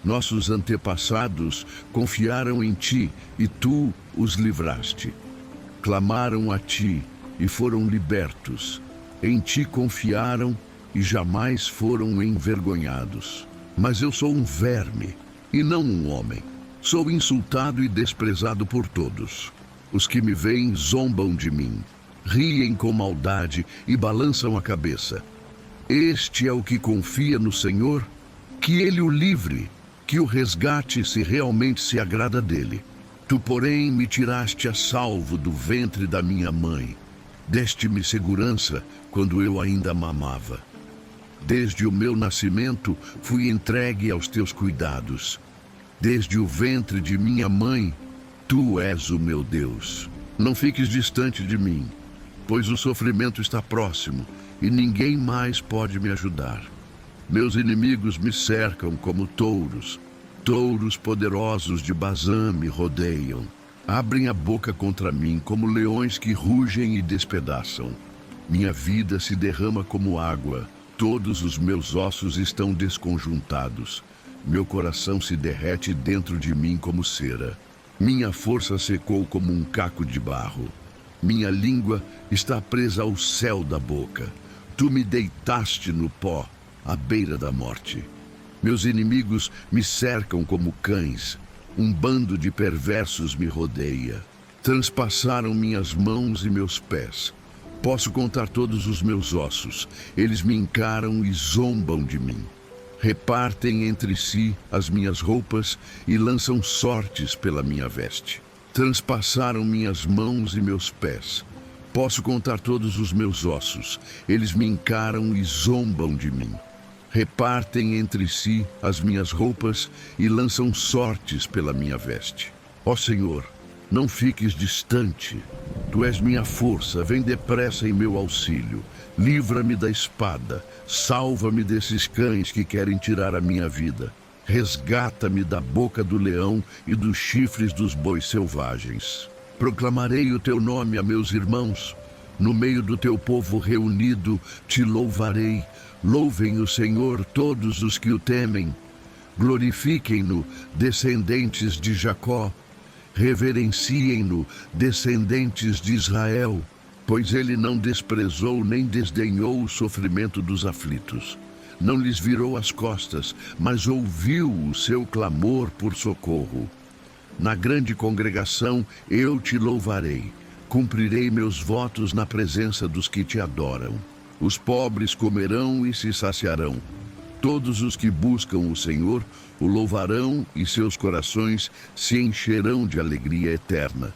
Speaker 1: Nossos antepassados confiaram em ti e tu os livraste. Clamaram a ti e foram libertos. Em ti confiaram e jamais foram envergonhados. Mas eu sou um verme e não um homem. Sou insultado e desprezado por todos. Os que me veem zombam de mim. Riem com maldade e balançam a cabeça. Este é o que confia no Senhor, que ele o livre, que o resgate se realmente se agrada dele. Tu, porém, me tiraste a salvo do ventre da minha mãe. Deste-me segurança quando eu ainda mamava. Desde o meu nascimento fui entregue aos teus cuidados. Desde o ventre de minha mãe, tu és o meu Deus. Não fiques distante de mim, pois o sofrimento está próximo e ninguém mais pode me ajudar. Meus inimigos me cercam como touros. Touros poderosos de Bazã me rodeiam. Abrem a boca contra mim como leões que rugem e despedaçam. Minha vida se derrama como água. Todos os meus ossos estão desconjuntados. Meu coração se derrete dentro de mim como cera. Minha força secou como um caco de barro. Minha língua está presa ao céu da boca. Tu me deitaste no pó, à beira da morte. Meus inimigos me cercam como cães. Um bando de perversos me rodeia. Transpassaram minhas mãos e meus pés. Posso contar todos os meus ossos. Eles me encaram e zombam de mim. Repartem entre si as minhas roupas e lançam sortes pela minha veste. Transpassaram minhas mãos e meus pés. Posso contar todos os meus ossos. Eles me encaram e zombam de mim. Repartem entre si as minhas roupas e lançam sortes pela minha veste. Ó Senhor, não fiques distante. Tu és minha força, vem depressa em meu auxílio. Livra-me da espada, salva-me desses cães que querem tirar a minha vida. Resgata-me da boca do leão e dos chifres dos bois selvagens. Proclamarei o teu nome a meus irmãos. No meio do teu povo reunido, te louvarei. Louvem o Senhor todos os que o temem. Glorifiquem-no, descendentes de Jacó. Reverenciem-no, descendentes de Israel. Pois ele não desprezou nem desdenhou o sofrimento dos aflitos. Não lhes virou as costas, mas ouviu o seu clamor por socorro. Na grande congregação eu te louvarei. Cumprirei meus votos na presença dos que te adoram. Os pobres comerão e se saciarão. Todos os que buscam o Senhor o louvarão e seus corações se encherão de alegria eterna.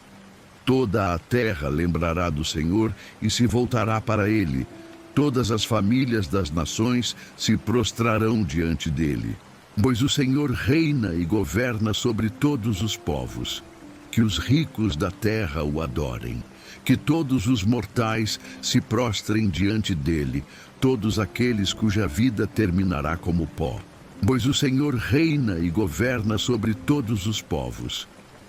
Speaker 1: Toda a terra lembrará do Senhor e se voltará para ele. Todas as famílias das nações se prostrarão diante dele. Pois o Senhor reina e governa sobre todos os povos. Que os ricos da terra o adorem. Que todos os mortais se prostrem diante dele, todos aqueles cuja vida terminará como pó. Pois o Senhor reina e governa sobre todos os povos.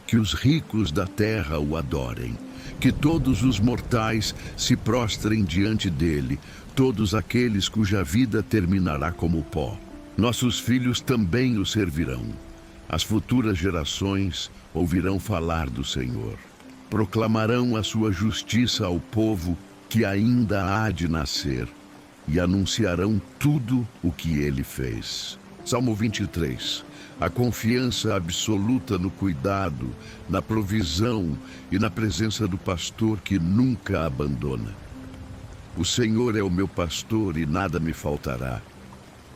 Speaker 1: Que os ricos da terra o adorem. Que todos os mortais se prostrem diante dele, todos aqueles cuja vida terminará como pó. Nossos filhos também o servirão. As futuras gerações ouvirão falar do Senhor. Proclamarão a sua justiça ao povo que ainda há de nascer e anunciarão tudo o que ele fez. Salmo 23. A confiança absoluta no cuidado, na provisão e na presença do pastor que nunca abandona. O Senhor é o meu pastor e nada me faltará.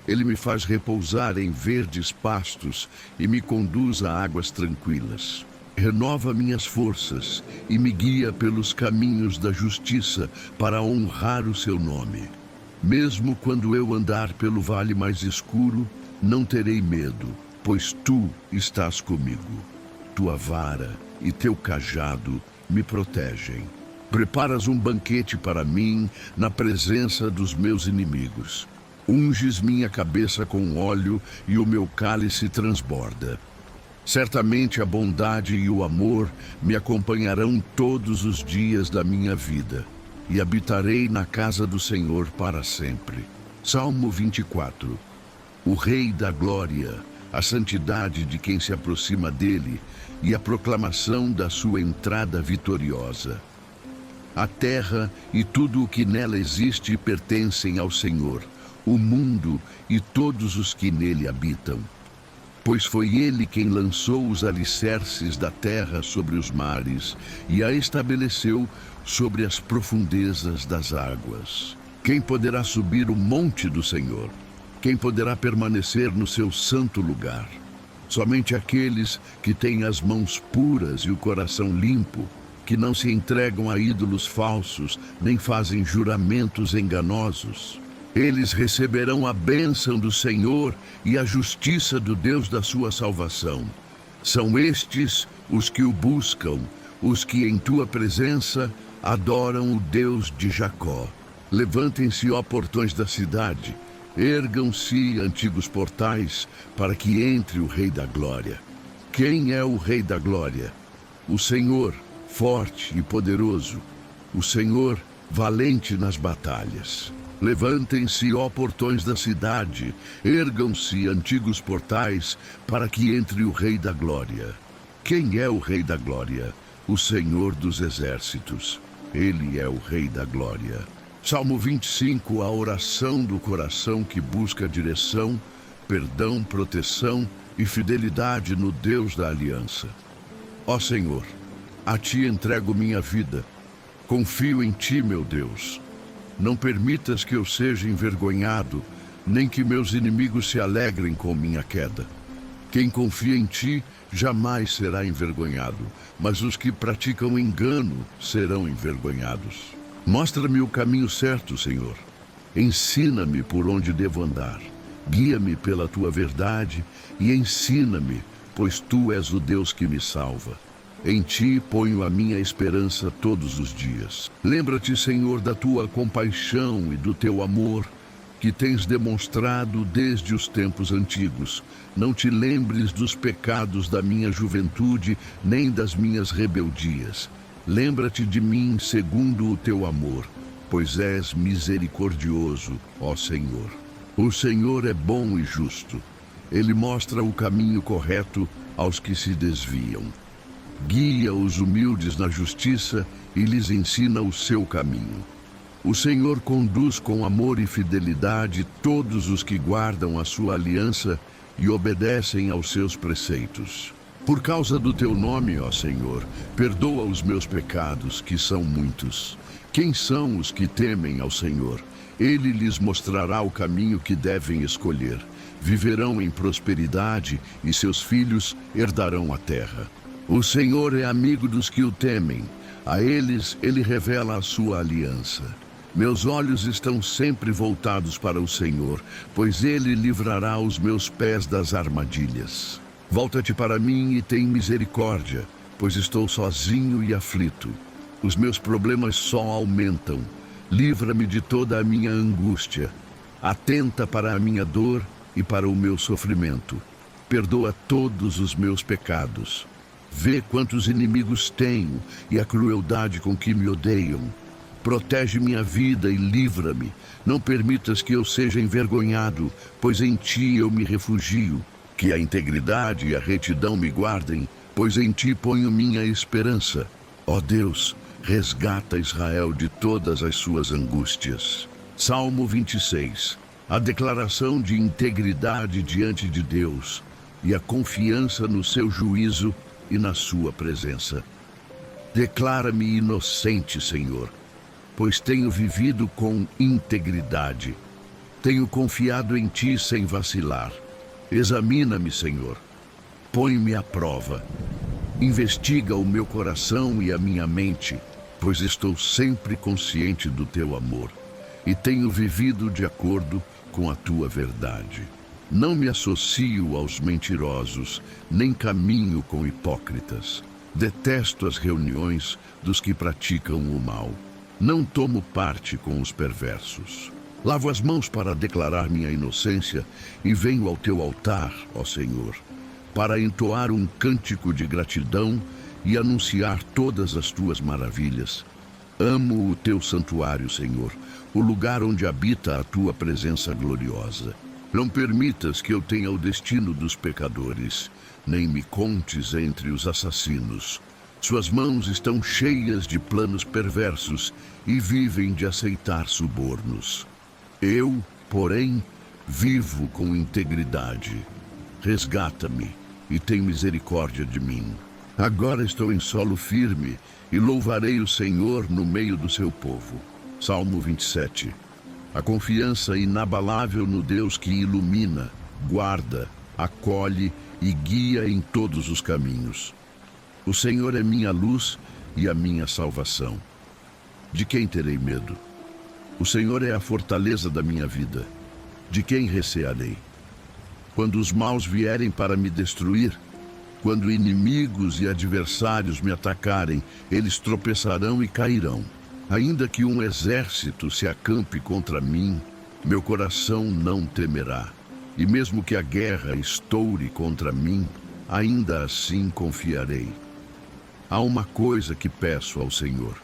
Speaker 1: Ele me faz repousar em verdes pastos e me conduz a águas tranquilas. Renova minhas forças e me guia pelos caminhos da justiça para honrar o seu nome. Mesmo quando eu andar pelo vale mais escuro, não terei medo, pois tu estás comigo. Tua vara e teu cajado me protegem. Preparas um banquete para mim na presença dos meus inimigos. Unges minha cabeça com óleo e o meu cálice transborda. Certamente a bondade e o amor me acompanharão todos os dias da minha vida, e habitarei na casa do Senhor para sempre. Salmo 24. O Rei da Glória, a santidade de quem se aproxima dele e a proclamação da sua entrada vitoriosa. A terra e tudo o que nela existe pertencem ao Senhor, o mundo e todos os que nele habitam. Pois foi ele quem lançou os alicerces da terra sobre os mares e a estabeleceu sobre as profundezas das águas. Quem poderá subir o monte do Senhor? Quem poderá permanecer no seu santo lugar? Somente aqueles que têm as mãos puras e o coração limpo, que não se entregam a ídolos falsos, nem fazem juramentos enganosos. Eles receberão a bênção do Senhor e a justiça do Deus da sua salvação. São estes os que o buscam, os que em tua presença adoram o Deus de Jacó. Levantem-se, ó portões da cidade, ergam-se, antigos portais, para que entre o Rei da Glória. Quem é o Rei da Glória? O Senhor, forte e poderoso, o Senhor, valente nas batalhas. Levantem-se, ó portões da cidade, ergam-se, antigos portais, para que entre o Rei da Glória. Quem é o Rei da Glória? O Senhor dos Exércitos. Ele é o Rei da Glória. Salmo 25, a oração do coração que busca direção, perdão, proteção e fidelidade no Deus da aliança. Ó Senhor, a Ti entrego minha vida. Confio em Ti, meu Deus. Não permitas que eu seja envergonhado, nem que meus inimigos se alegrem com minha queda. Quem confia em Ti jamais será envergonhado, mas os que praticam engano serão envergonhados. Mostra-me o caminho certo, Senhor. Ensina-me por onde devo andar. Guia-me pela Tua verdade e ensina-me, pois Tu és o Deus que me salva. Em Ti ponho a minha esperança todos os dias. Lembra-te, Senhor, da Tua compaixão e do Teu amor, que tens demonstrado desde os tempos antigos. Não te lembres dos pecados da minha juventude, nem das minhas rebeldias. Lembra-te de mim segundo o Teu amor, pois és misericordioso, ó Senhor. O Senhor é bom e justo. Ele mostra o caminho correto aos que se desviam. Guia os humildes na justiça e lhes ensina o seu caminho. O Senhor conduz com amor e fidelidade todos os que guardam a sua aliança e obedecem aos seus preceitos. Por causa do Teu nome, ó Senhor, perdoa os meus pecados, que são muitos. Quem são os que temem ao Senhor? Ele lhes mostrará o caminho que devem escolher. Viverão em prosperidade e seus filhos herdarão a terra. O Senhor é amigo dos que o temem. A eles ele revela a sua aliança. Meus olhos estão sempre voltados para o Senhor, pois Ele livrará os meus pés das armadilhas. Volta-te para mim e tem misericórdia, pois estou sozinho e aflito. Os meus problemas só aumentam. Livra-me de toda a minha angústia. Atenta para a minha dor e para o meu sofrimento. Perdoa todos os meus pecados. Vê quantos inimigos tenho e a crueldade com que me odeiam. Protege minha vida e livra-me. Não permitas que eu seja envergonhado, pois em Ti eu me refugio. Que a integridade e a retidão me guardem, pois em Ti ponho minha esperança. Ó Deus, resgata Israel de todas as suas angústias. Salmo 26. A declaração de integridade diante de Deus e a confiança no seu juízo e na sua presença. Declara-me inocente, Senhor, pois tenho vivido com integridade. Tenho confiado em Ti sem vacilar. Examina-me, Senhor. Põe-me à prova. Investiga o meu coração e a minha mente, pois estou sempre consciente do Teu amor e tenho vivido de acordo com a Tua verdade. Não me associo aos mentirosos, nem caminho com hipócritas. Detesto as reuniões dos que praticam o mal. Não tomo parte com os perversos. Lavo as mãos para declarar minha inocência e venho ao Teu altar, ó Senhor, para entoar um cântico de gratidão e anunciar todas as Tuas maravilhas. Amo o Teu santuário, Senhor, o lugar onde habita a Tua presença gloriosa. Não permitas que eu tenha o destino dos pecadores, nem me contes entre os assassinos. Suas mãos estão cheias de planos perversos e vivem de aceitar subornos. Eu, porém, vivo com integridade. Resgata-me e tem misericórdia de mim. Agora estou em solo firme e louvarei o Senhor no meio do seu povo. Salmo 27. A confiança inabalável no Deus que ilumina, guarda, acolhe e guia em todos os caminhos. O Senhor é minha luz e a minha salvação. De quem terei medo? O Senhor é a fortaleza da minha vida. De quem recearei? Quando os maus vierem para me destruir, quando inimigos e adversários me atacarem, eles tropeçarão e cairão. Ainda que um exército se acampe contra mim, meu coração não temerá. E mesmo que a guerra estoure contra mim, ainda assim confiarei. Há uma coisa que peço ao Senhor,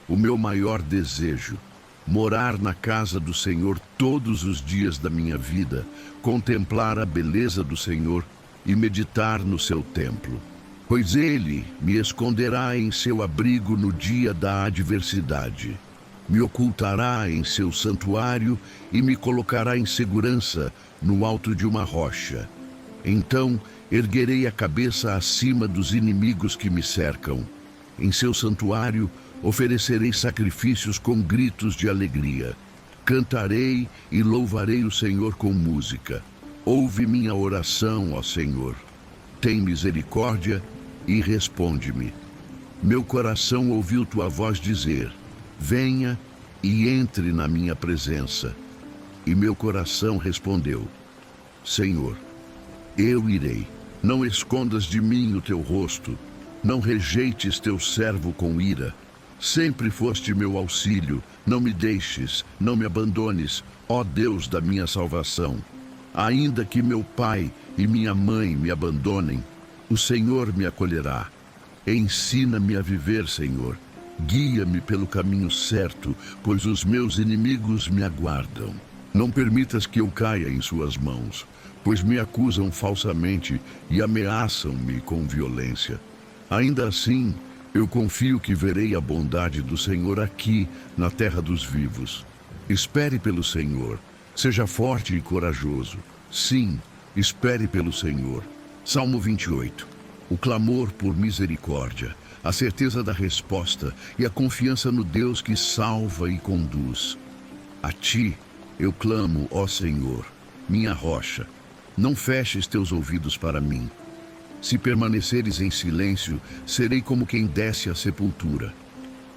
Speaker 1: o meu maior desejo: morar na casa do Senhor todos os dias da minha vida, contemplar a beleza do Senhor e meditar no seu templo. Pois ele me esconderá em seu abrigo no dia da adversidade. Me ocultará em seu santuário e me colocará em segurança no alto de uma rocha. Então erguerei a cabeça acima dos inimigos que me cercam. Em seu santuário oferecerei sacrifícios com gritos de alegria. Cantarei e louvarei o Senhor com música. Ouve minha oração, ó Senhor. Tem misericórdia e responde-me. Meu coração ouviu tua voz dizer: venha e entre na minha presença. E meu coração respondeu: Senhor, eu irei. Não escondas de mim o teu rosto. Não rejeites teu servo com ira. Sempre foste meu auxílio. Não me deixes, não me abandones, ó Deus da minha salvação. Ainda que meu pai e minha mãe me abandonem, o Senhor me acolherá. Ensina-me a viver, Senhor. Guia-me pelo caminho certo, pois os meus inimigos me aguardam. Não permitas que eu caia em suas mãos, pois me acusam falsamente e ameaçam-me com violência. Ainda assim, eu confio que verei a bondade do Senhor aqui, na terra dos vivos. Espere pelo Senhor. Seja forte e corajoso. Sim, espere pelo Senhor. Salmo 28. O clamor por misericórdia, a certeza da resposta e a confiança no Deus que salva e conduz. A ti eu clamo, ó Senhor, minha rocha. Não feches teus ouvidos para mim. Se permaneceres em silêncio, serei como quem desce à sepultura.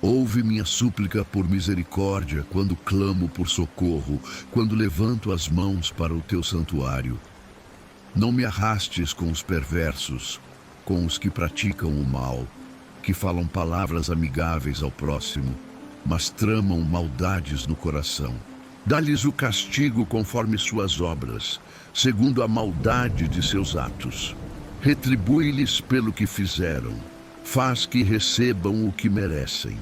Speaker 1: Ouve minha súplica por misericórdia quando clamo por socorro, quando levanto as mãos para o teu santuário. Não me arrastes com os perversos, com os que praticam o mal, que falam palavras amigáveis ao próximo, mas tramam maldades no coração. Dá-lhes o castigo conforme suas obras, segundo a maldade de seus atos. Retribui-lhes pelo que fizeram, faz que recebam o que merecem.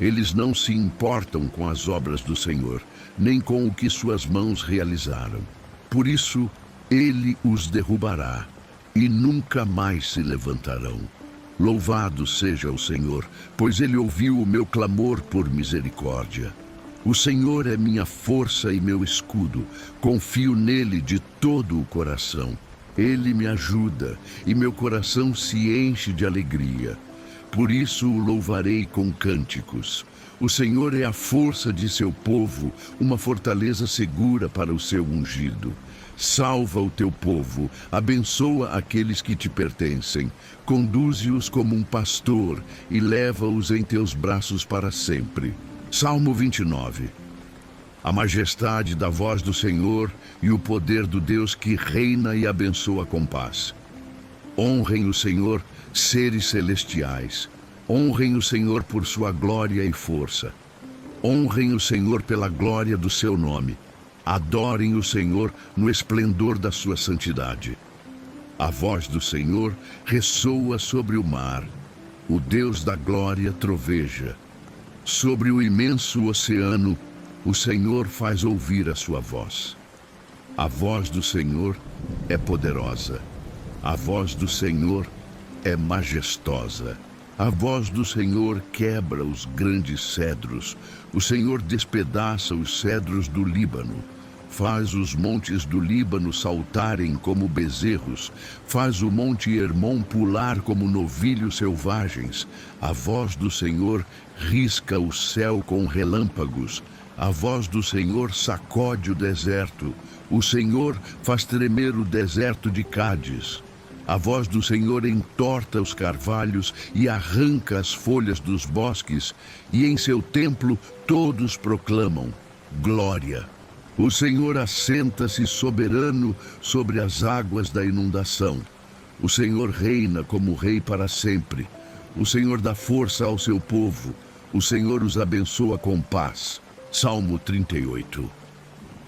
Speaker 1: Eles não se importam com as obras do Senhor, nem com o que suas mãos realizaram. Por isso, ele os derrubará, e nunca mais se levantarão. Louvado seja o Senhor, pois ele ouviu o meu clamor por misericórdia. O Senhor é minha força e meu escudo, confio nele de todo o coração. Ele me ajuda e meu coração se enche de alegria. Por isso o louvarei com cânticos. O Senhor é a força de seu povo, uma fortaleza segura para o seu ungido. Salva o teu povo, abençoa aqueles que te pertencem. Conduze-os como um pastor e leva-os em teus braços para sempre. Salmo 29. A majestade da voz do Senhor e o poder do Deus que reina e abençoa com paz. Honrem o Senhor, seres celestiais. Honrem o Senhor por sua glória e força. Honrem o Senhor pela glória do seu nome. Adorem o Senhor no esplendor da sua santidade. A voz do Senhor ressoa sobre o mar. O Deus da glória troveja. Sobre o imenso oceano, o Senhor faz ouvir a sua voz. A voz do Senhor é poderosa. A voz do Senhor é majestosa. A voz do Senhor quebra os grandes cedros. O Senhor despedaça os cedros do Líbano. Faz os montes do Líbano saltarem como bezerros. Faz o monte Hermon pular como novilhos selvagens. A voz do Senhor risca o céu com relâmpagos. A voz do Senhor sacode o deserto. O Senhor faz tremer o deserto de Cádiz. A voz do Senhor entorta os carvalhos e arranca as folhas dos bosques. E em seu templo todos proclamam: glória. O Senhor assenta-se soberano sobre as águas da inundação. O Senhor reina como rei para sempre. O Senhor dá força ao seu povo. O Senhor os abençoa com paz. Salmo 38.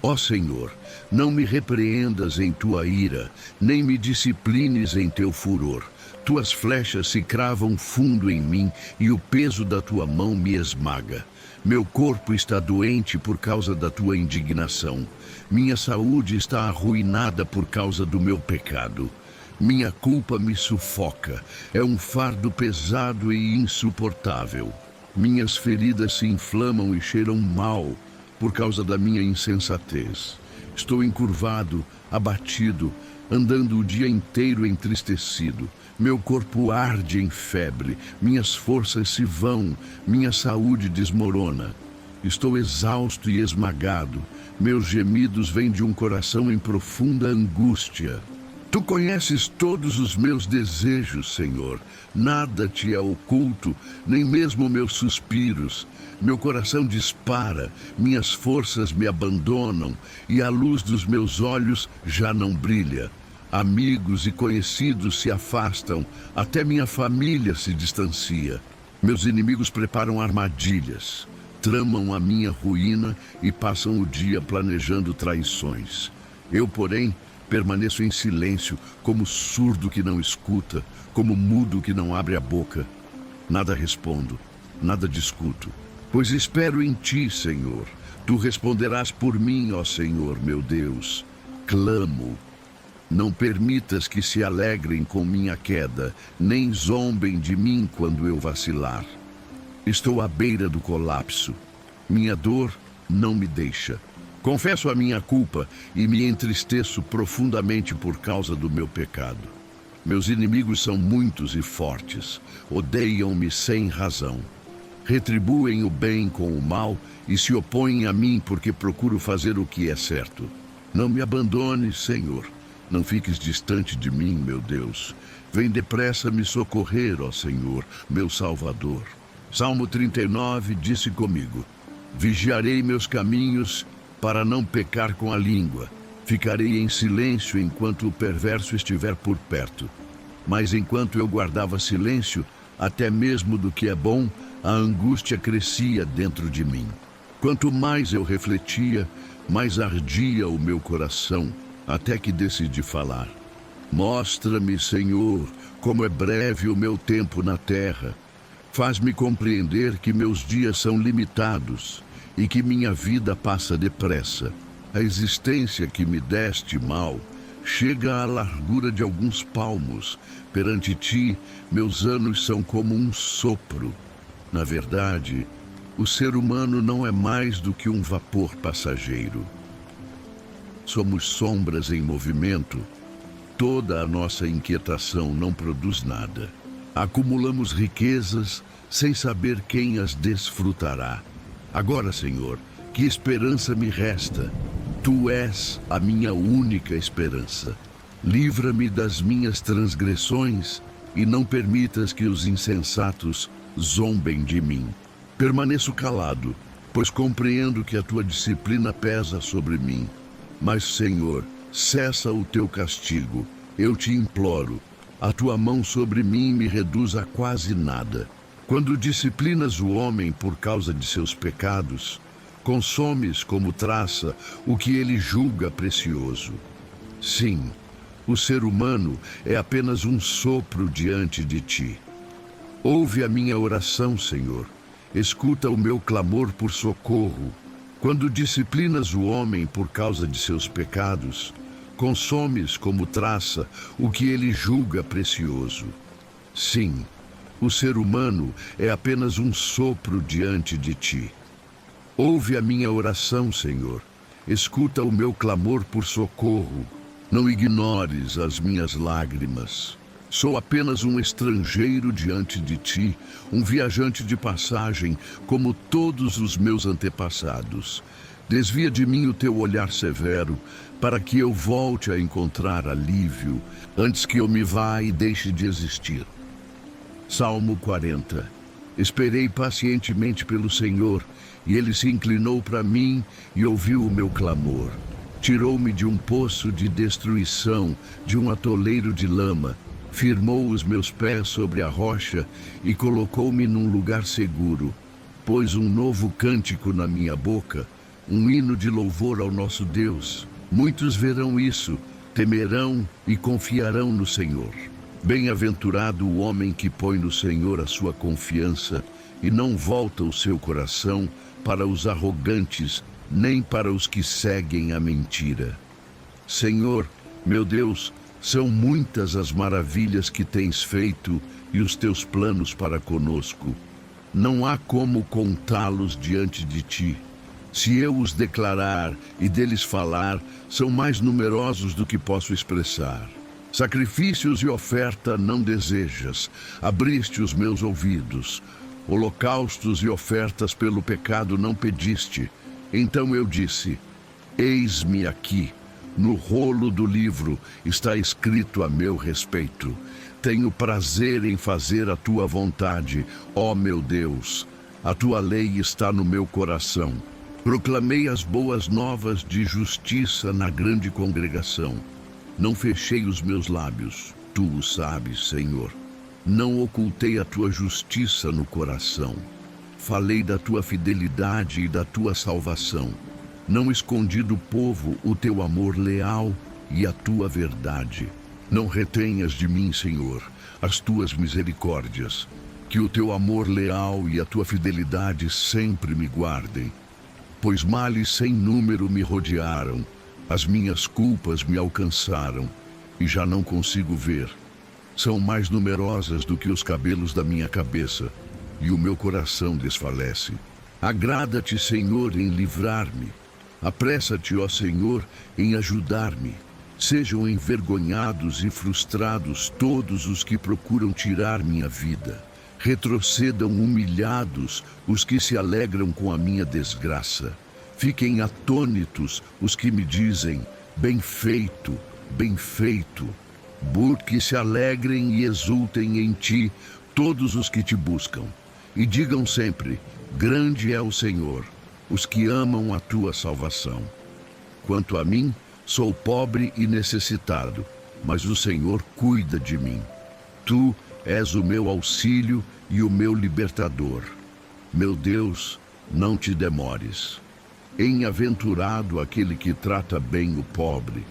Speaker 1: Ó Senhor, não me repreendas em tua ira, nem me disciplines em teu furor. Tuas flechas se cravam fundo em mim e o peso da tua mão me esmaga. Meu corpo está doente por causa da tua indignação. Minha saúde está arruinada por causa do meu pecado. Minha culpa me sufoca, é um fardo pesado e insuportável. Minhas feridas se inflamam e cheiram mal por causa da minha insensatez. Estou encurvado, abatido, andando o dia inteiro entristecido. Meu corpo arde em febre, minhas forças se vão, minha saúde desmorona. Estou exausto e esmagado. Meus gemidos vêm de um coração em profunda angústia. Tu conheces todos os meus desejos, Senhor. Nada te é oculto, nem mesmo meus suspiros. Meu coração dispara, minhas forças me abandonam e a luz dos meus olhos já não brilha. Amigos e conhecidos se afastam, até minha família se distancia. Meus inimigos preparam armadilhas, tramam a minha ruína e passam o dia planejando traições. Eu, porém, permaneço em silêncio, como surdo que não escuta, como mudo que não abre a boca. Nada respondo, nada discuto, pois espero em ti, Senhor. Tu responderás por mim, ó Senhor, meu Deus. Clamo. Não permitas que se alegrem com minha queda, nem zombem de mim quando eu vacilar. Estou à beira do colapso. Minha dor não me deixa. Confesso a minha culpa e me entristeço profundamente por causa do meu pecado. Meus inimigos são muitos e fortes, odeiam-me sem razão. Retribuem o bem com o mal e se opõem a mim porque procuro fazer o que é certo. Não me abandones, Senhor. Não fiques distante de mim, meu Deus. Vem depressa me socorrer, ó Senhor, meu Salvador. Salmo 39 disse comigo: vigiarei meus caminhos para não pecar com a língua. Ficarei em silêncio enquanto o perverso estiver por perto. Mas enquanto eu guardava silêncio, até mesmo do que é bom, a angústia crescia dentro de mim. Quanto mais eu refletia, mais ardia o meu coração, até que decidi falar. Mostra-me, Senhor, como é breve o meu tempo na terra. Faz-me compreender que meus dias são limitados e que minha vida passa depressa. A existência que me deste mal chega à largura de alguns palmos. Perante ti, meus anos são como um sopro. Na verdade, o ser humano não é mais do que um vapor passageiro. Somos sombras em movimento. Toda a nossa inquietação não produz nada. Acumulamos riquezas sem saber quem as desfrutará. Agora, Senhor, que esperança me resta? Tu és a minha única esperança. Livra-me das minhas transgressões e não permitas que os insensatos zombem de mim. Permaneço calado, pois compreendo que a tua disciplina pesa sobre mim. Mas, Senhor, cessa o teu castigo. Eu te imploro. A tua mão sobre mim me reduz a quase nada. Quando disciplinas o homem por causa de seus pecados, consomes como traça o que ele julga precioso. Sim, o ser humano é apenas um sopro diante de ti. Ouve a minha oração, Senhor. Escuta o meu clamor por socorro. Quando disciplinas o homem por causa de seus pecados, consomes como traça o que ele julga precioso. Sim, o ser humano é apenas um sopro diante de ti. Ouve a minha oração, Senhor. Escuta o meu clamor por socorro. Não ignores as minhas lágrimas. Sou apenas um estrangeiro diante de ti, um viajante de passagem, como todos os meus antepassados. Desvia de mim o teu olhar severo, para que eu volte a encontrar alívio, antes que eu me vá e deixe de existir. Salmo 40. Esperei pacientemente pelo Senhor, e ele se inclinou para mim e ouviu o meu clamor. Tirou-me de um poço de destruição, de um atoleiro de lama. Firmou os meus pés sobre a rocha e colocou-me num lugar seguro. Pôs um novo cântico na minha boca, um hino de louvor ao nosso Deus. Muitos verão isso, temerão e confiarão no Senhor. Bem-aventurado o homem que põe no Senhor a sua confiança e não volta o seu coração para os arrogantes, nem para os que seguem a mentira. Senhor, meu Deus, São muitas as maravilhas que tens feito e os teus planos para conosco. Não há como contá-los diante de ti. Se eu os declarar e deles falar, são mais numerosos do que posso expressar. Sacrifícios e oferta não desejas, abriste os meus ouvidos. Holocaustos e ofertas pelo pecado não pediste. Então eu disse: eis-me aqui. No rolo do livro está escrito a meu respeito. Tenho prazer em fazer a tua vontade, ó meu Deus. A tua lei está no meu coração. Proclamei as boas novas de justiça na grande congregação. Não fechei os meus lábios, tu o sabes, Senhor. Não ocultei a tua justiça no coração. Falei da tua fidelidade e da tua salvação. Não escondi do povo o teu amor leal e a tua verdade. Não retenhas de mim, Senhor, as tuas misericórdias. Que o teu amor leal e a tua fidelidade sempre me guardem. Pois males sem número me rodearam, as minhas culpas me alcançaram, e já não consigo ver. São mais numerosas do que os cabelos da minha cabeça, e o meu coração desfalece. Agrada-te, Senhor, em livrar-me. Apressa-te, ó Senhor, em ajudar-me. Sejam envergonhados e frustrados todos os que procuram tirar minha vida. Retrocedam humilhados os que se alegram com a minha desgraça. Fiquem atônitos os que me dizem: bem feito, bem feito. Que se alegrem e exultem em ti todos os que te buscam. E digam sempre: grande é o Senhor, os que amam a tua salvação. Quanto a mim, sou pobre e necessitado, mas o Senhor cuida de mim. Tu és o meu auxílio e o meu libertador. Meu Deus, não te demores. Bem-aventurado aquele que trata bem o pobre.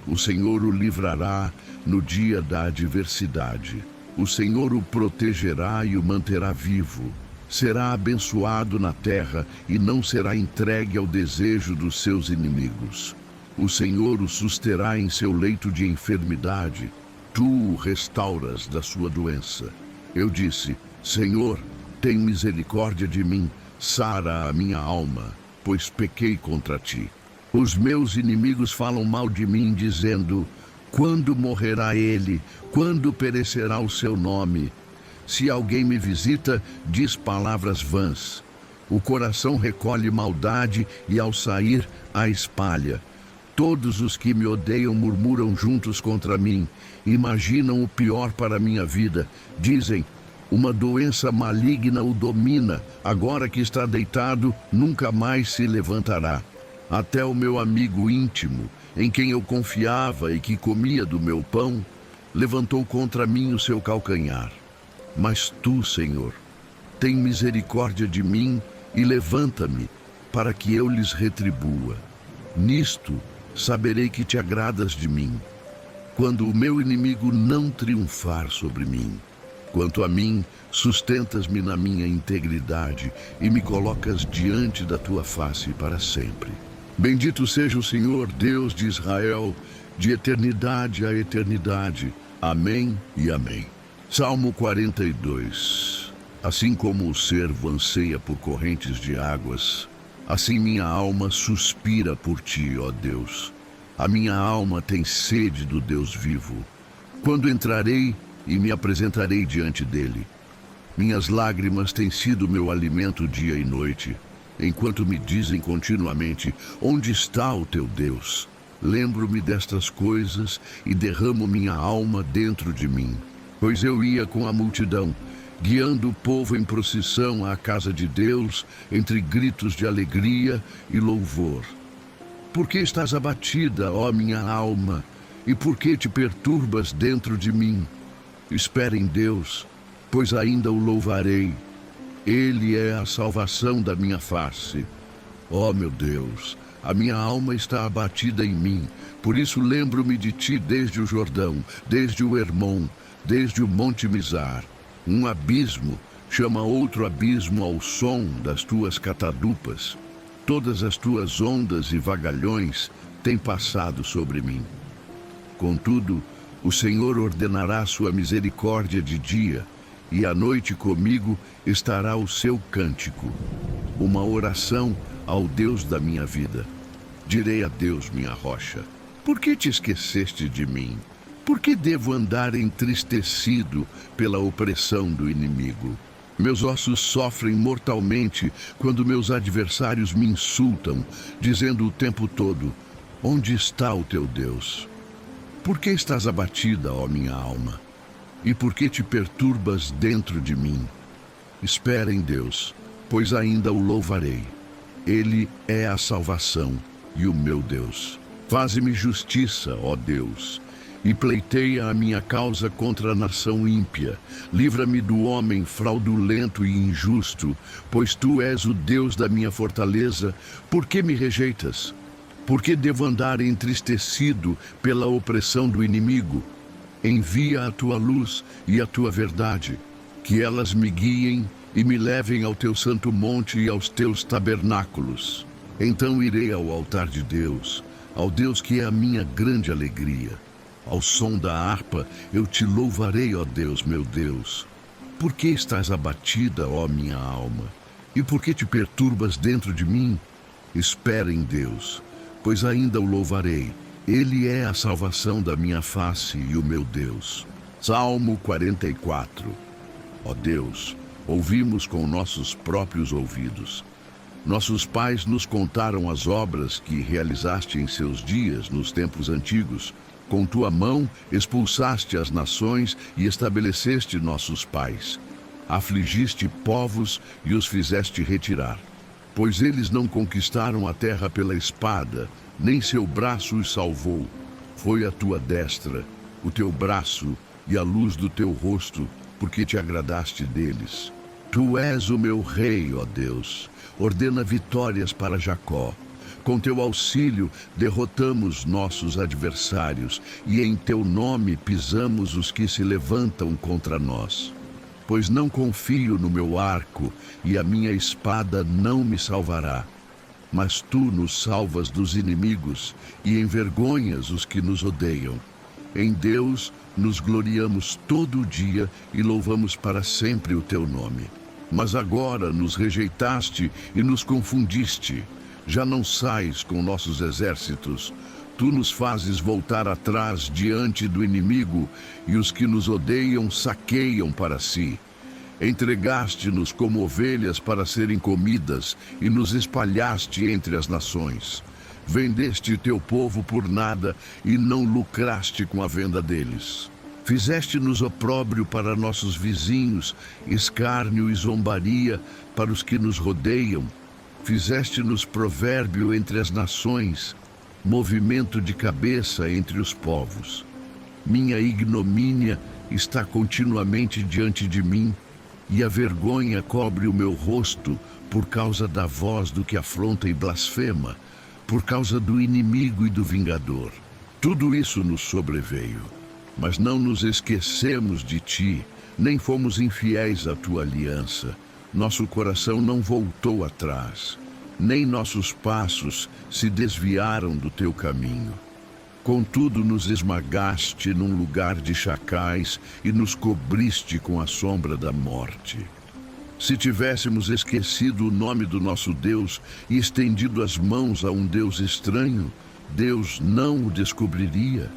Speaker 1: O Senhor o livrará no dia da adversidade. O Senhor o protegerá e o manterá vivo. Será abençoado na terra e não será entregue ao desejo dos seus inimigos. O Senhor o susterá em seu leito de enfermidade. Tu o restauras da sua doença. Eu disse: Senhor, tem misericórdia de mim, sara a minha alma, pois pequei contra ti. Os meus inimigos falam mal de mim, dizendo: quando morrerá ele? Quando perecerá o seu nome? Se alguém me visita, diz palavras vãs. O coração recolhe maldade e ao sair a espalha. Todos os que me odeiam murmuram juntos contra mim. Imaginam o pior para minha vida. Dizem: uma doença maligna o domina. Agora que está deitado, nunca mais se levantará. Até o meu amigo íntimo, em quem eu confiava e que comia do meu pão, levantou contra mim o seu calcanhar. Mas tu, Senhor, tem misericórdia de mim e levanta-me, para que eu lhes retribua. Nisto saberei que te agradas de mim, quando o meu inimigo não triunfar sobre mim. Quanto a mim, sustentas-me na minha integridade e me colocas diante da tua face para sempre. Bendito seja o Senhor, Deus de Israel, de eternidade a eternidade. Amém e amém. Salmo 42. Assim como o servo anseia por correntes de águas, assim minha alma suspira por ti, ó Deus. A minha alma tem sede do Deus vivo. Quando entrarei e me apresentarei diante dele. Minhas lágrimas têm sido meu alimento dia e noite, enquanto me dizem continuamente: onde está o teu Deus? Lembro-me destas coisas e derramo minha alma dentro de mim. Pois eu ia com a multidão, guiando o povo em procissão à casa de Deus, entre gritos de alegria e louvor. Por que estás abatida, ó minha alma? E por que te perturbas dentro de mim? Espera em Deus, pois ainda o louvarei. Ele é a salvação da minha face. Ó meu Deus, a minha alma está abatida em mim, por isso lembro-me de ti desde o Jordão, desde o Hermon, desde o Monte Mizar. Um abismo chama outro abismo ao som das tuas catadupas. Todas as tuas ondas e vagalhões têm passado sobre mim. Contudo, O Senhor ordenará sua misericórdia de dia, e à noite comigo estará o seu cântico, uma oração ao Deus da minha vida. Direi a Deus, minha rocha: por que te esqueceste de mim? Por que devo andar entristecido pela opressão do inimigo? Meus ossos sofrem mortalmente quando meus adversários me insultam, dizendo o tempo todo: onde está o teu Deus? Por que estás abatida, ó minha alma? E por que te perturbas dentro de mim? Espera em Deus, pois ainda o louvarei. Ele é a salvação e o meu Deus. Faze-me justiça, ó Deus, e pleiteia a minha causa contra a nação ímpia. Livra-me do homem fraudulento e injusto, pois tu és o Deus da minha fortaleza. Por que me rejeitas? Por que devo andar entristecido pela opressão do inimigo? Envia a tua luz e a tua verdade, que elas me guiem e me levem ao teu santo monte e aos teus tabernáculos. Então irei ao altar de Deus, ao Deus que é a minha grande alegria. Ao som da harpa eu te louvarei, ó Deus, meu Deus. Por que estás abatida, ó minha alma? E por que te perturbas dentro de mim? Espera em Deus, pois ainda o louvarei. Ele é a salvação da minha face e o meu Deus. Salmo 44. Ó Deus, ouvimos com nossos próprios ouvidos. Nossos pais nos contaram as obras que realizaste em seus dias nos tempos antigos. Com tua mão expulsaste as nações e estabeleceste nossos pais. Afligiste povos e os fizeste retirar. Pois eles não conquistaram a terra pela espada, nem seu braço os salvou. Foi a tua destra, o teu braço e a luz do teu rosto, porque te agradaste deles. Tu és o meu rei, ó Deus. Ordena vitórias para Jacó. Com teu auxílio derrotamos nossos adversários, e em teu nome pisamos os que se levantam contra nós. Pois não confio no meu arco, e a minha espada não me salvará. Mas tu nos salvas dos inimigos e envergonhas os que nos odeiam. Em Deus nos gloriamos todo o dia e louvamos para sempre o teu nome. Mas agora nos rejeitaste e nos confundiste. Já não sais com nossos exércitos. Tu nos fazes voltar atrás diante do inimigo, e os que nos odeiam saqueiam para si. Entregaste-nos como ovelhas para serem comidas e nos espalhaste entre as nações. Vendeste teu povo por nada e não lucraste com a venda deles. Fizeste-nos opróbrio para nossos vizinhos, escárnio e zombaria para os que nos rodeiam. Fizeste-nos provérbio entre as nações, movimento de cabeça entre os povos. Minha ignomínia está continuamente diante de mim, e a vergonha cobre o meu rosto por causa da voz do que afronta e blasfema, por causa do inimigo e do vingador. Tudo isso nos sobreveio, mas não nos esquecemos de ti, nem fomos infiéis à tua aliança. Nosso coração não voltou atrás, nem nossos passos se desviaram do teu caminho. Contudo, nos esmagaste num lugar de chacais e nos cobriste com a sombra da morte. Se tivéssemos esquecido o nome do nosso Deus e estendido as mãos a um Deus estranho, Deus não o descobriria,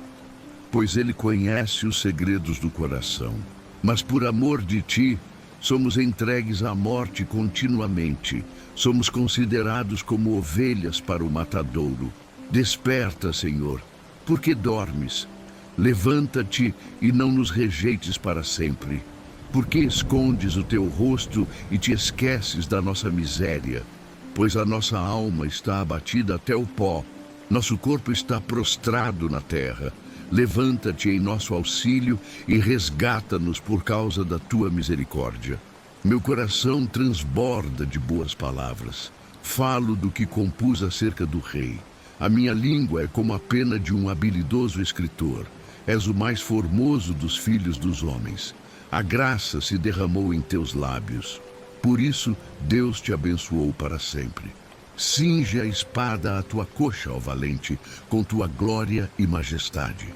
Speaker 1: pois Ele conhece os segredos do coração. Mas por amor de ti, somos entregues à morte continuamente. Somos considerados como ovelhas para o matadouro. Desperta, Senhor. Por que dormes? Levanta-te e não nos rejeites para sempre. Por que escondes o teu rosto e te esqueces da nossa miséria? Pois a nossa alma está abatida até o pó. Nosso corpo está prostrado na terra. Levanta-te em nosso auxílio e resgata-nos por causa da tua misericórdia. Meu coração transborda de boas palavras. Falo do que compus acerca do rei. A minha língua é como a pena de um habilidoso escritor. És o mais formoso dos filhos dos homens. A graça se derramou em teus lábios. Por isso, Deus te abençoou para sempre. Cinge a espada à tua coxa, ó valente, com tua glória e majestade.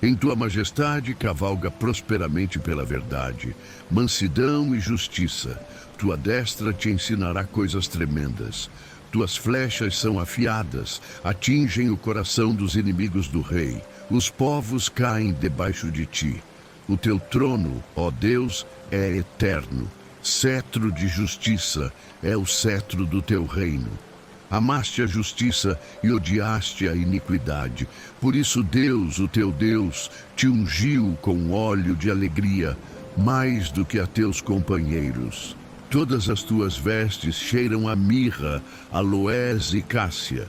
Speaker 1: Em tua majestade cavalga prosperamente pela verdade, mansidão e justiça. Tua destra te ensinará coisas tremendas. Tuas flechas são afiadas, atingem o coração dos inimigos do rei. Os povos caem debaixo de ti. O teu trono, ó Deus, é eterno. Cetro de justiça é o cetro do teu reino. Amaste a justiça e odiaste a iniquidade. Por isso Deus, o teu Deus, te ungiu com óleo de alegria, mais do que a teus companheiros. Todas as tuas vestes cheiram a mirra, aloés e cássia.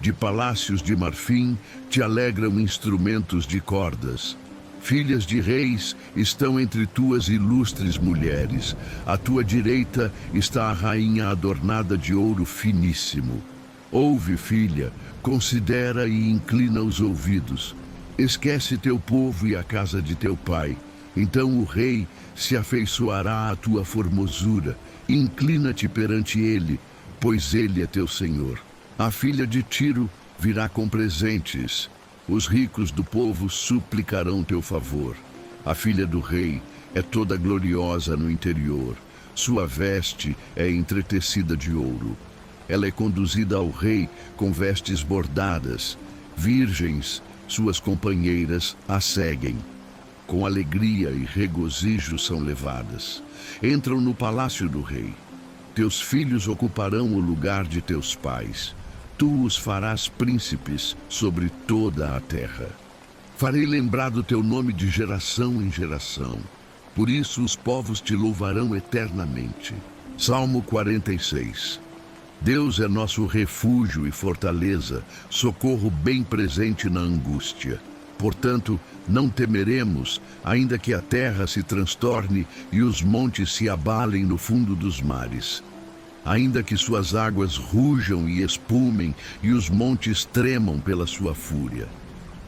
Speaker 1: De palácios de marfim te alegram instrumentos de cordas. Filhas de reis estão entre tuas ilustres mulheres. À tua direita está a rainha adornada de ouro finíssimo. Ouve, filha, considera e inclina os ouvidos. Esquece teu povo e a casa de teu pai. Então o rei se afeiçoará à tua formosura. Inclina-te perante ele, pois ele é teu senhor. A filha de Tiro virá com presentes. Os ricos do povo suplicarão teu favor. A filha do rei é toda gloriosa no interior. Sua veste é entretecida de ouro. Ela é conduzida ao rei com vestes bordadas. Virgens, suas companheiras, a seguem. Com alegria e regozijo são levadas. Entram no palácio do rei. Teus filhos ocuparão o lugar de teus pais. Tu os farás príncipes sobre toda a terra. Farei lembrar do teu nome de geração em geração. Por isso os povos te louvarão eternamente. Salmo 46. Deus é nosso refúgio e fortaleza, socorro bem presente na angústia. Portanto, não temeremos, ainda que a terra se transtorne e os montes se abalem no fundo dos mares. Ainda que suas águas rujam e espumem e os montes tremam pela sua fúria.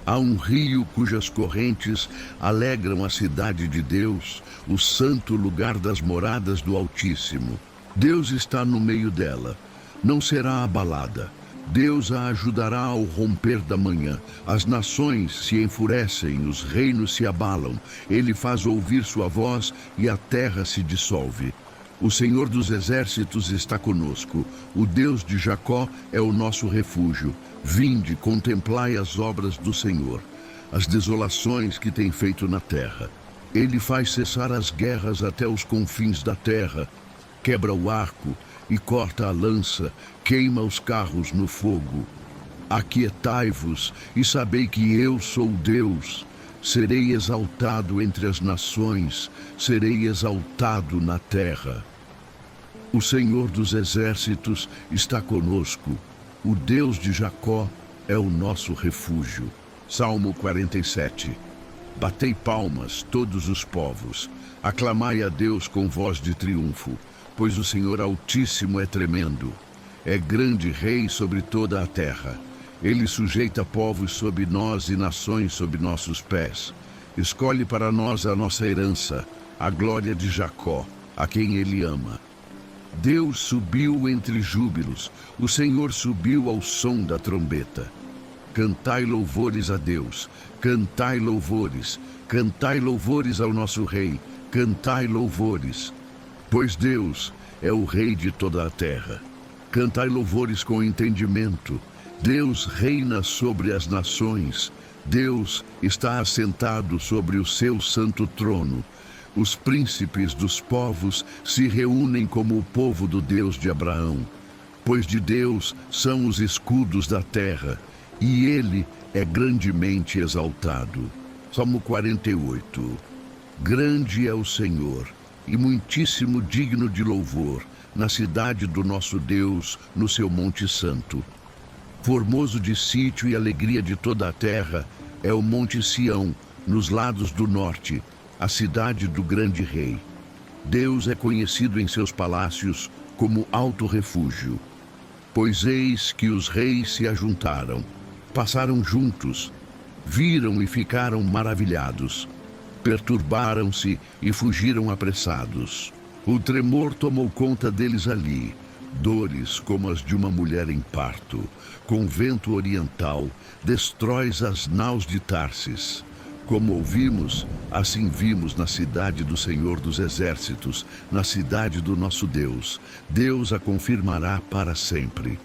Speaker 1: Há um rio cujas correntes alegram a cidade de Deus, o santo lugar das moradas do Altíssimo. Deus está no meio dela, não será abalada. Deus a ajudará ao romper da manhã. As nações se enfurecem, os reinos se abalam. Ele faz ouvir sua voz e a terra se dissolve. O Senhor dos exércitos está conosco. O Deus de Jacó é o nosso refúgio. Vinde, contemplai as obras do Senhor, as desolações que tem feito na terra. Ele faz cessar as guerras até os confins da terra. Quebra o arco e corta a lança, queima os carros no fogo. Aquietai-vos e sabei que eu sou Deus. Serei exaltado entre as nações, serei exaltado na terra. O Senhor dos exércitos está conosco. O Deus de Jacó é o nosso refúgio. Salmo 47. Batei palmas, todos os povos. Aclamai a Deus com voz de triunfo, pois o Senhor Altíssimo é tremendo. É grande rei sobre toda a terra. Ele sujeita povos sob nós e nações sob nossos pés. Escolhe para nós a nossa herança, a glória de Jacó, a quem ele ama. Deus subiu entre júbilos, o Senhor subiu ao som da trombeta. Cantai louvores a Deus, cantai louvores ao nosso Rei, cantai louvores. Pois Deus é o Rei de toda a terra. Cantai louvores com entendimento. Deus reina sobre as nações. Deus está assentado sobre o seu santo trono. Os príncipes dos povos se reúnem como o povo do Deus de Abraão. Pois de Deus são os escudos da terra, e ele é grandemente exaltado. Salmo 48. Grande é o Senhor, e muitíssimo digno de louvor, na cidade do nosso Deus, no seu monte santo. Formoso de sítio e alegria de toda a terra é o monte Sião, nos lados do norte, a cidade do grande rei. Deus é conhecido em seus palácios como alto refúgio. Pois eis que os reis se ajuntaram, passaram juntos, viram e ficaram maravilhados. Perturbaram-se e fugiram apressados. O tremor tomou conta deles ali, dores como as de uma mulher em parto. Com vento oriental, destróis as naus de Tarsis. Como ouvimos, assim vimos na cidade do Senhor dos Exércitos, na cidade do nosso Deus. Deus a confirmará para sempre.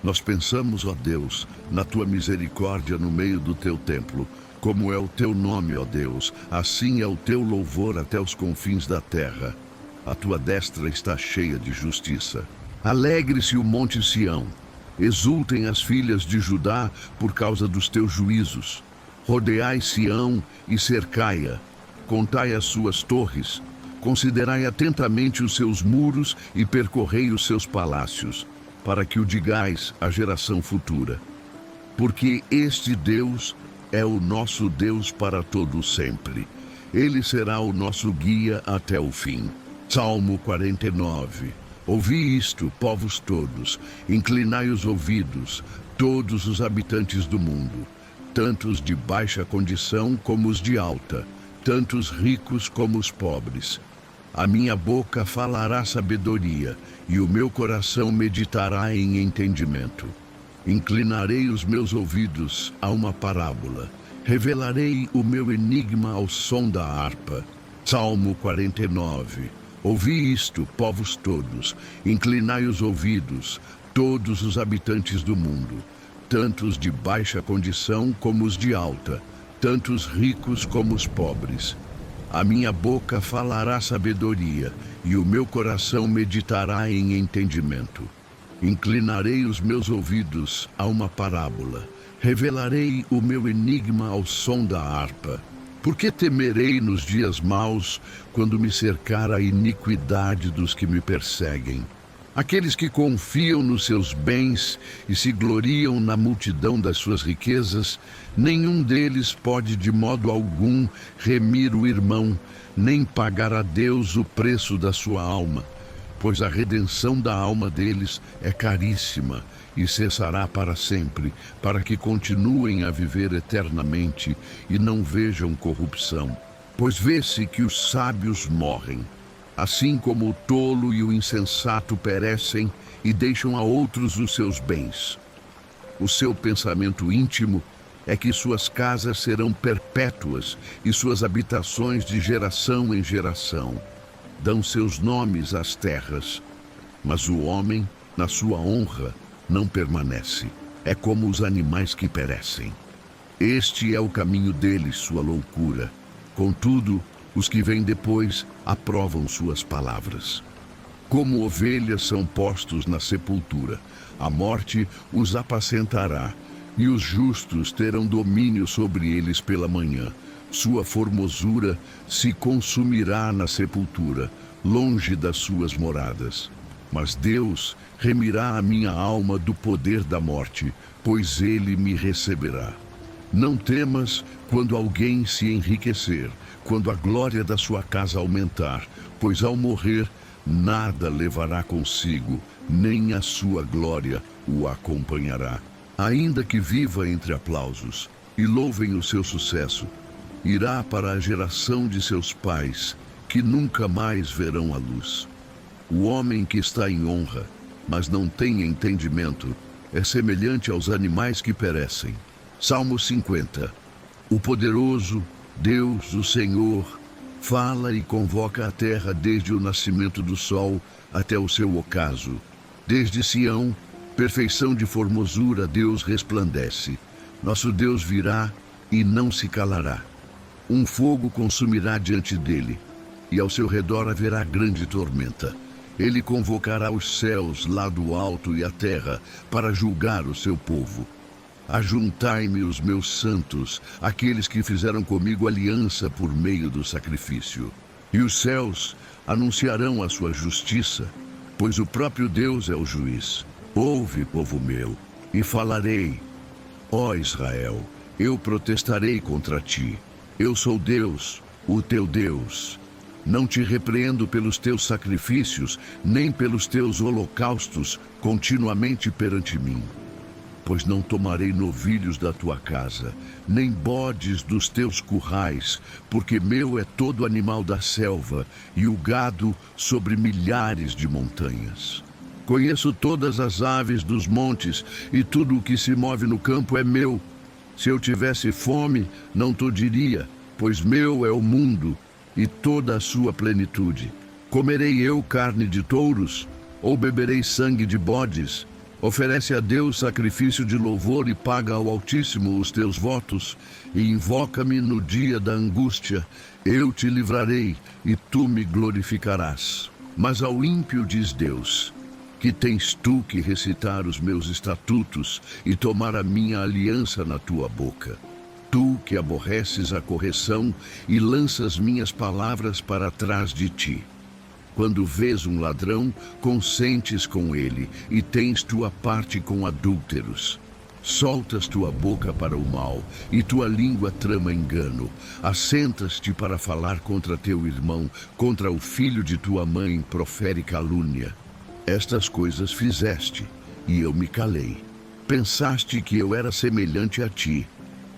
Speaker 1: Nós pensamos, ó Deus, na tua misericórdia no meio do teu templo. Como é o teu nome, ó Deus, assim é o teu louvor até os confins da terra. A tua destra está cheia de justiça. Alegre-se o monte Sião. Exultem as filhas de Judá por causa dos teus juízos. Rodeai Sião e cercai-a. Contai as suas torres. Considerai atentamente os seus muros e percorrei os seus palácios, para que o digais à geração futura. Porque este Deus é o nosso Deus para todo sempre. Ele será o nosso guia até o fim. Salmo 49. Ouvi isto, povos todos, inclinai os ouvidos, todos os habitantes do mundo, tanto os de baixa condição como os de alta, tanto os ricos como os pobres. A minha boca falará sabedoria, e o meu coração meditará em entendimento. Inclinarei os meus ouvidos a uma parábola, revelarei o meu enigma ao som da harpa. Salmo 49. Ouvi isto, povos todos, inclinai os ouvidos, todos os habitantes do mundo, tanto os de baixa condição como os de alta, tanto os ricos como os pobres. A minha boca falará sabedoria, e o meu coração meditará em entendimento. Inclinarei os meus ouvidos a uma parábola, revelarei o meu enigma ao som da harpa. Por que temerei nos dias maus, quando me cercar a iniquidade dos que me perseguem? Aqueles que confiam nos seus bens e se gloriam na multidão das suas riquezas, nenhum deles pode de modo algum remir o irmão, nem pagar a Deus o preço da sua alma, pois a redenção da alma deles é caríssima e cessará para sempre, para que continuem a viver eternamente e não vejam corrupção. Pois vê-se que os sábios morrem, assim como o tolo e o insensato perecem e deixam a outros os seus bens. O seu pensamento íntimo é que suas casas serão perpétuas e suas habitações de geração em geração. Dão seus nomes às terras, mas o homem, na sua honra, não permanece. É como os animais que perecem. Este é o caminho deles, sua loucura. Contudo, os que vêm depois aprovam suas palavras. Como ovelhas são postos na sepultura, a morte os apacentará, e os justos terão domínio sobre eles pela manhã. Sua formosura se consumirá na sepultura, longe das suas moradas. Mas Deus remirá a minha alma do poder da morte, pois ele me receberá. Não temas quando alguém se enriquecer, quando a glória da sua casa aumentar, pois ao morrer nada levará consigo, nem a sua glória o acompanhará. Ainda que viva entre aplausos e louvem o seu sucesso, irá para a geração de seus pais, que nunca mais verão a luz. O homem que está em honra, mas não tem entendimento, é semelhante aos animais que perecem. Salmo 50. O poderoso, Deus, o Senhor, fala e convoca a terra desde o nascimento do sol até o seu ocaso. Desde Sião, perfeição de formosura, Deus resplandece. Nosso Deus virá e não se calará. Um fogo consumirá diante dele, e ao seu redor haverá grande tormenta. Ele convocará os céus lá do alto e a terra para julgar o seu povo. Ajuntai-me os meus santos, aqueles que fizeram comigo aliança por meio do sacrifício. E os céus anunciarão a sua justiça, pois o próprio Deus é o juiz. Ouve, povo meu, e falarei. Ó Israel, eu protestarei contra ti. Eu sou Deus, o teu Deus. Não te repreendo pelos teus sacrifícios, nem pelos teus holocaustos continuamente perante mim. Pois não tomarei novilhos da tua casa, nem bodes dos teus currais, porque meu é todo animal da selva, e o gado sobre milhares de montanhas. Conheço todas as aves dos montes, e tudo o que se move no campo é meu. Se eu tivesse fome, não te diria, Pois meu é o mundo e toda a sua plenitude. Comerei eu carne de touros, ou beberei sangue de bodes? Oferece a Deus sacrifício de louvor e paga ao Altíssimo os teus votos, e invoca-me no dia da angústia. Eu te livrarei, e tu me glorificarás. Mas ao ímpio diz Deus: que tens tu que recitar os meus estatutos e tomar a minha aliança na tua boca? Tu que aborreces a correção e lanças minhas palavras para trás de ti. Quando vês um ladrão, consentes com ele, e tens tua parte com adúlteros. Soltas tua boca para o mal, e tua língua trama engano. Assentas-te para falar contra teu irmão, contra o filho de tua mãe profere calúnia. Estas coisas fizeste, e eu me calei. Pensaste que eu era semelhante a ti,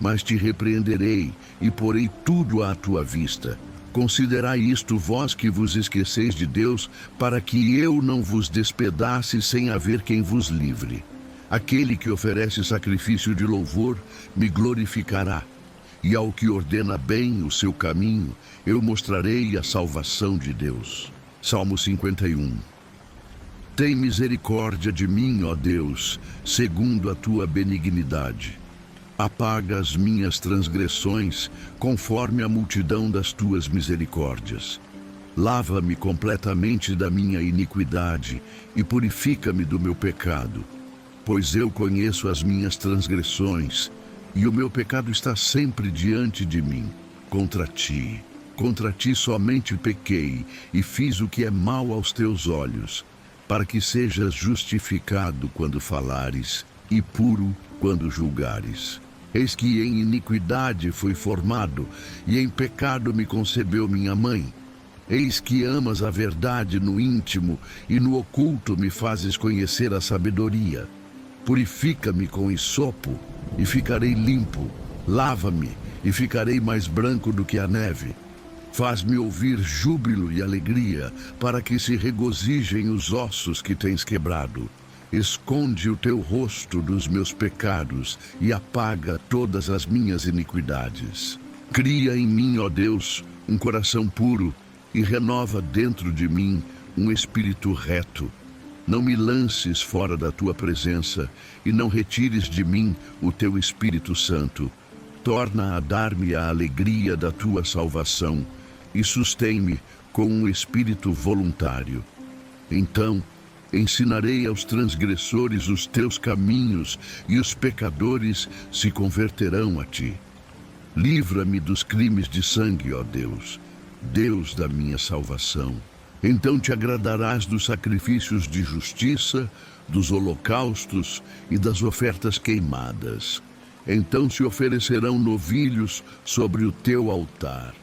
Speaker 1: mas te repreenderei, e porei tudo à tua vista. Considerai isto vós que vos esqueceis de Deus, para que eu não vos despedace sem haver quem vos livre. Aquele que oferece sacrifício de louvor me glorificará, e ao que ordena bem o seu caminho, eu mostrarei a salvação de Deus. Salmo 51. Tem misericórdia de mim, ó Deus, segundo a tua benignidade. Apaga as minhas transgressões, conforme a multidão das tuas misericórdias. Lava-me completamente da minha iniquidade e purifica-me do meu pecado. Pois eu conheço as minhas transgressões, e o meu pecado está sempre diante de mim. Contra ti somente pequei, e fiz o que é mal aos teus olhos, para que sejas justificado quando falares, e puro quando julgares. Eis que em iniquidade fui formado, e em pecado me concebeu minha mãe. Eis que amas a verdade no íntimo, e no oculto me fazes conhecer a sabedoria. Purifica-me com hisopo, e ficarei limpo. Lava-me, e ficarei mais branco do que a neve. Faz-me ouvir júbilo e alegria, para que se regozijem os ossos que tens quebrado. Esconde o teu rosto dos meus pecados e apaga todas as minhas iniquidades. Cria em mim, ó Deus, um coração puro e renova dentro de mim um espírito reto. Não me lances fora da tua presença e não retires de mim o teu Espírito Santo. Torna a dar-me a alegria da tua salvação e sustém-me com um espírito voluntário. Então, ensinarei aos transgressores os teus caminhos, e os pecadores se converterão a ti. Livra-me dos crimes de sangue, ó Deus, Deus da minha salvação. Então te agradarás dos sacrifícios de justiça, dos holocaustos e das ofertas queimadas. Então se oferecerão novilhos sobre o teu altar.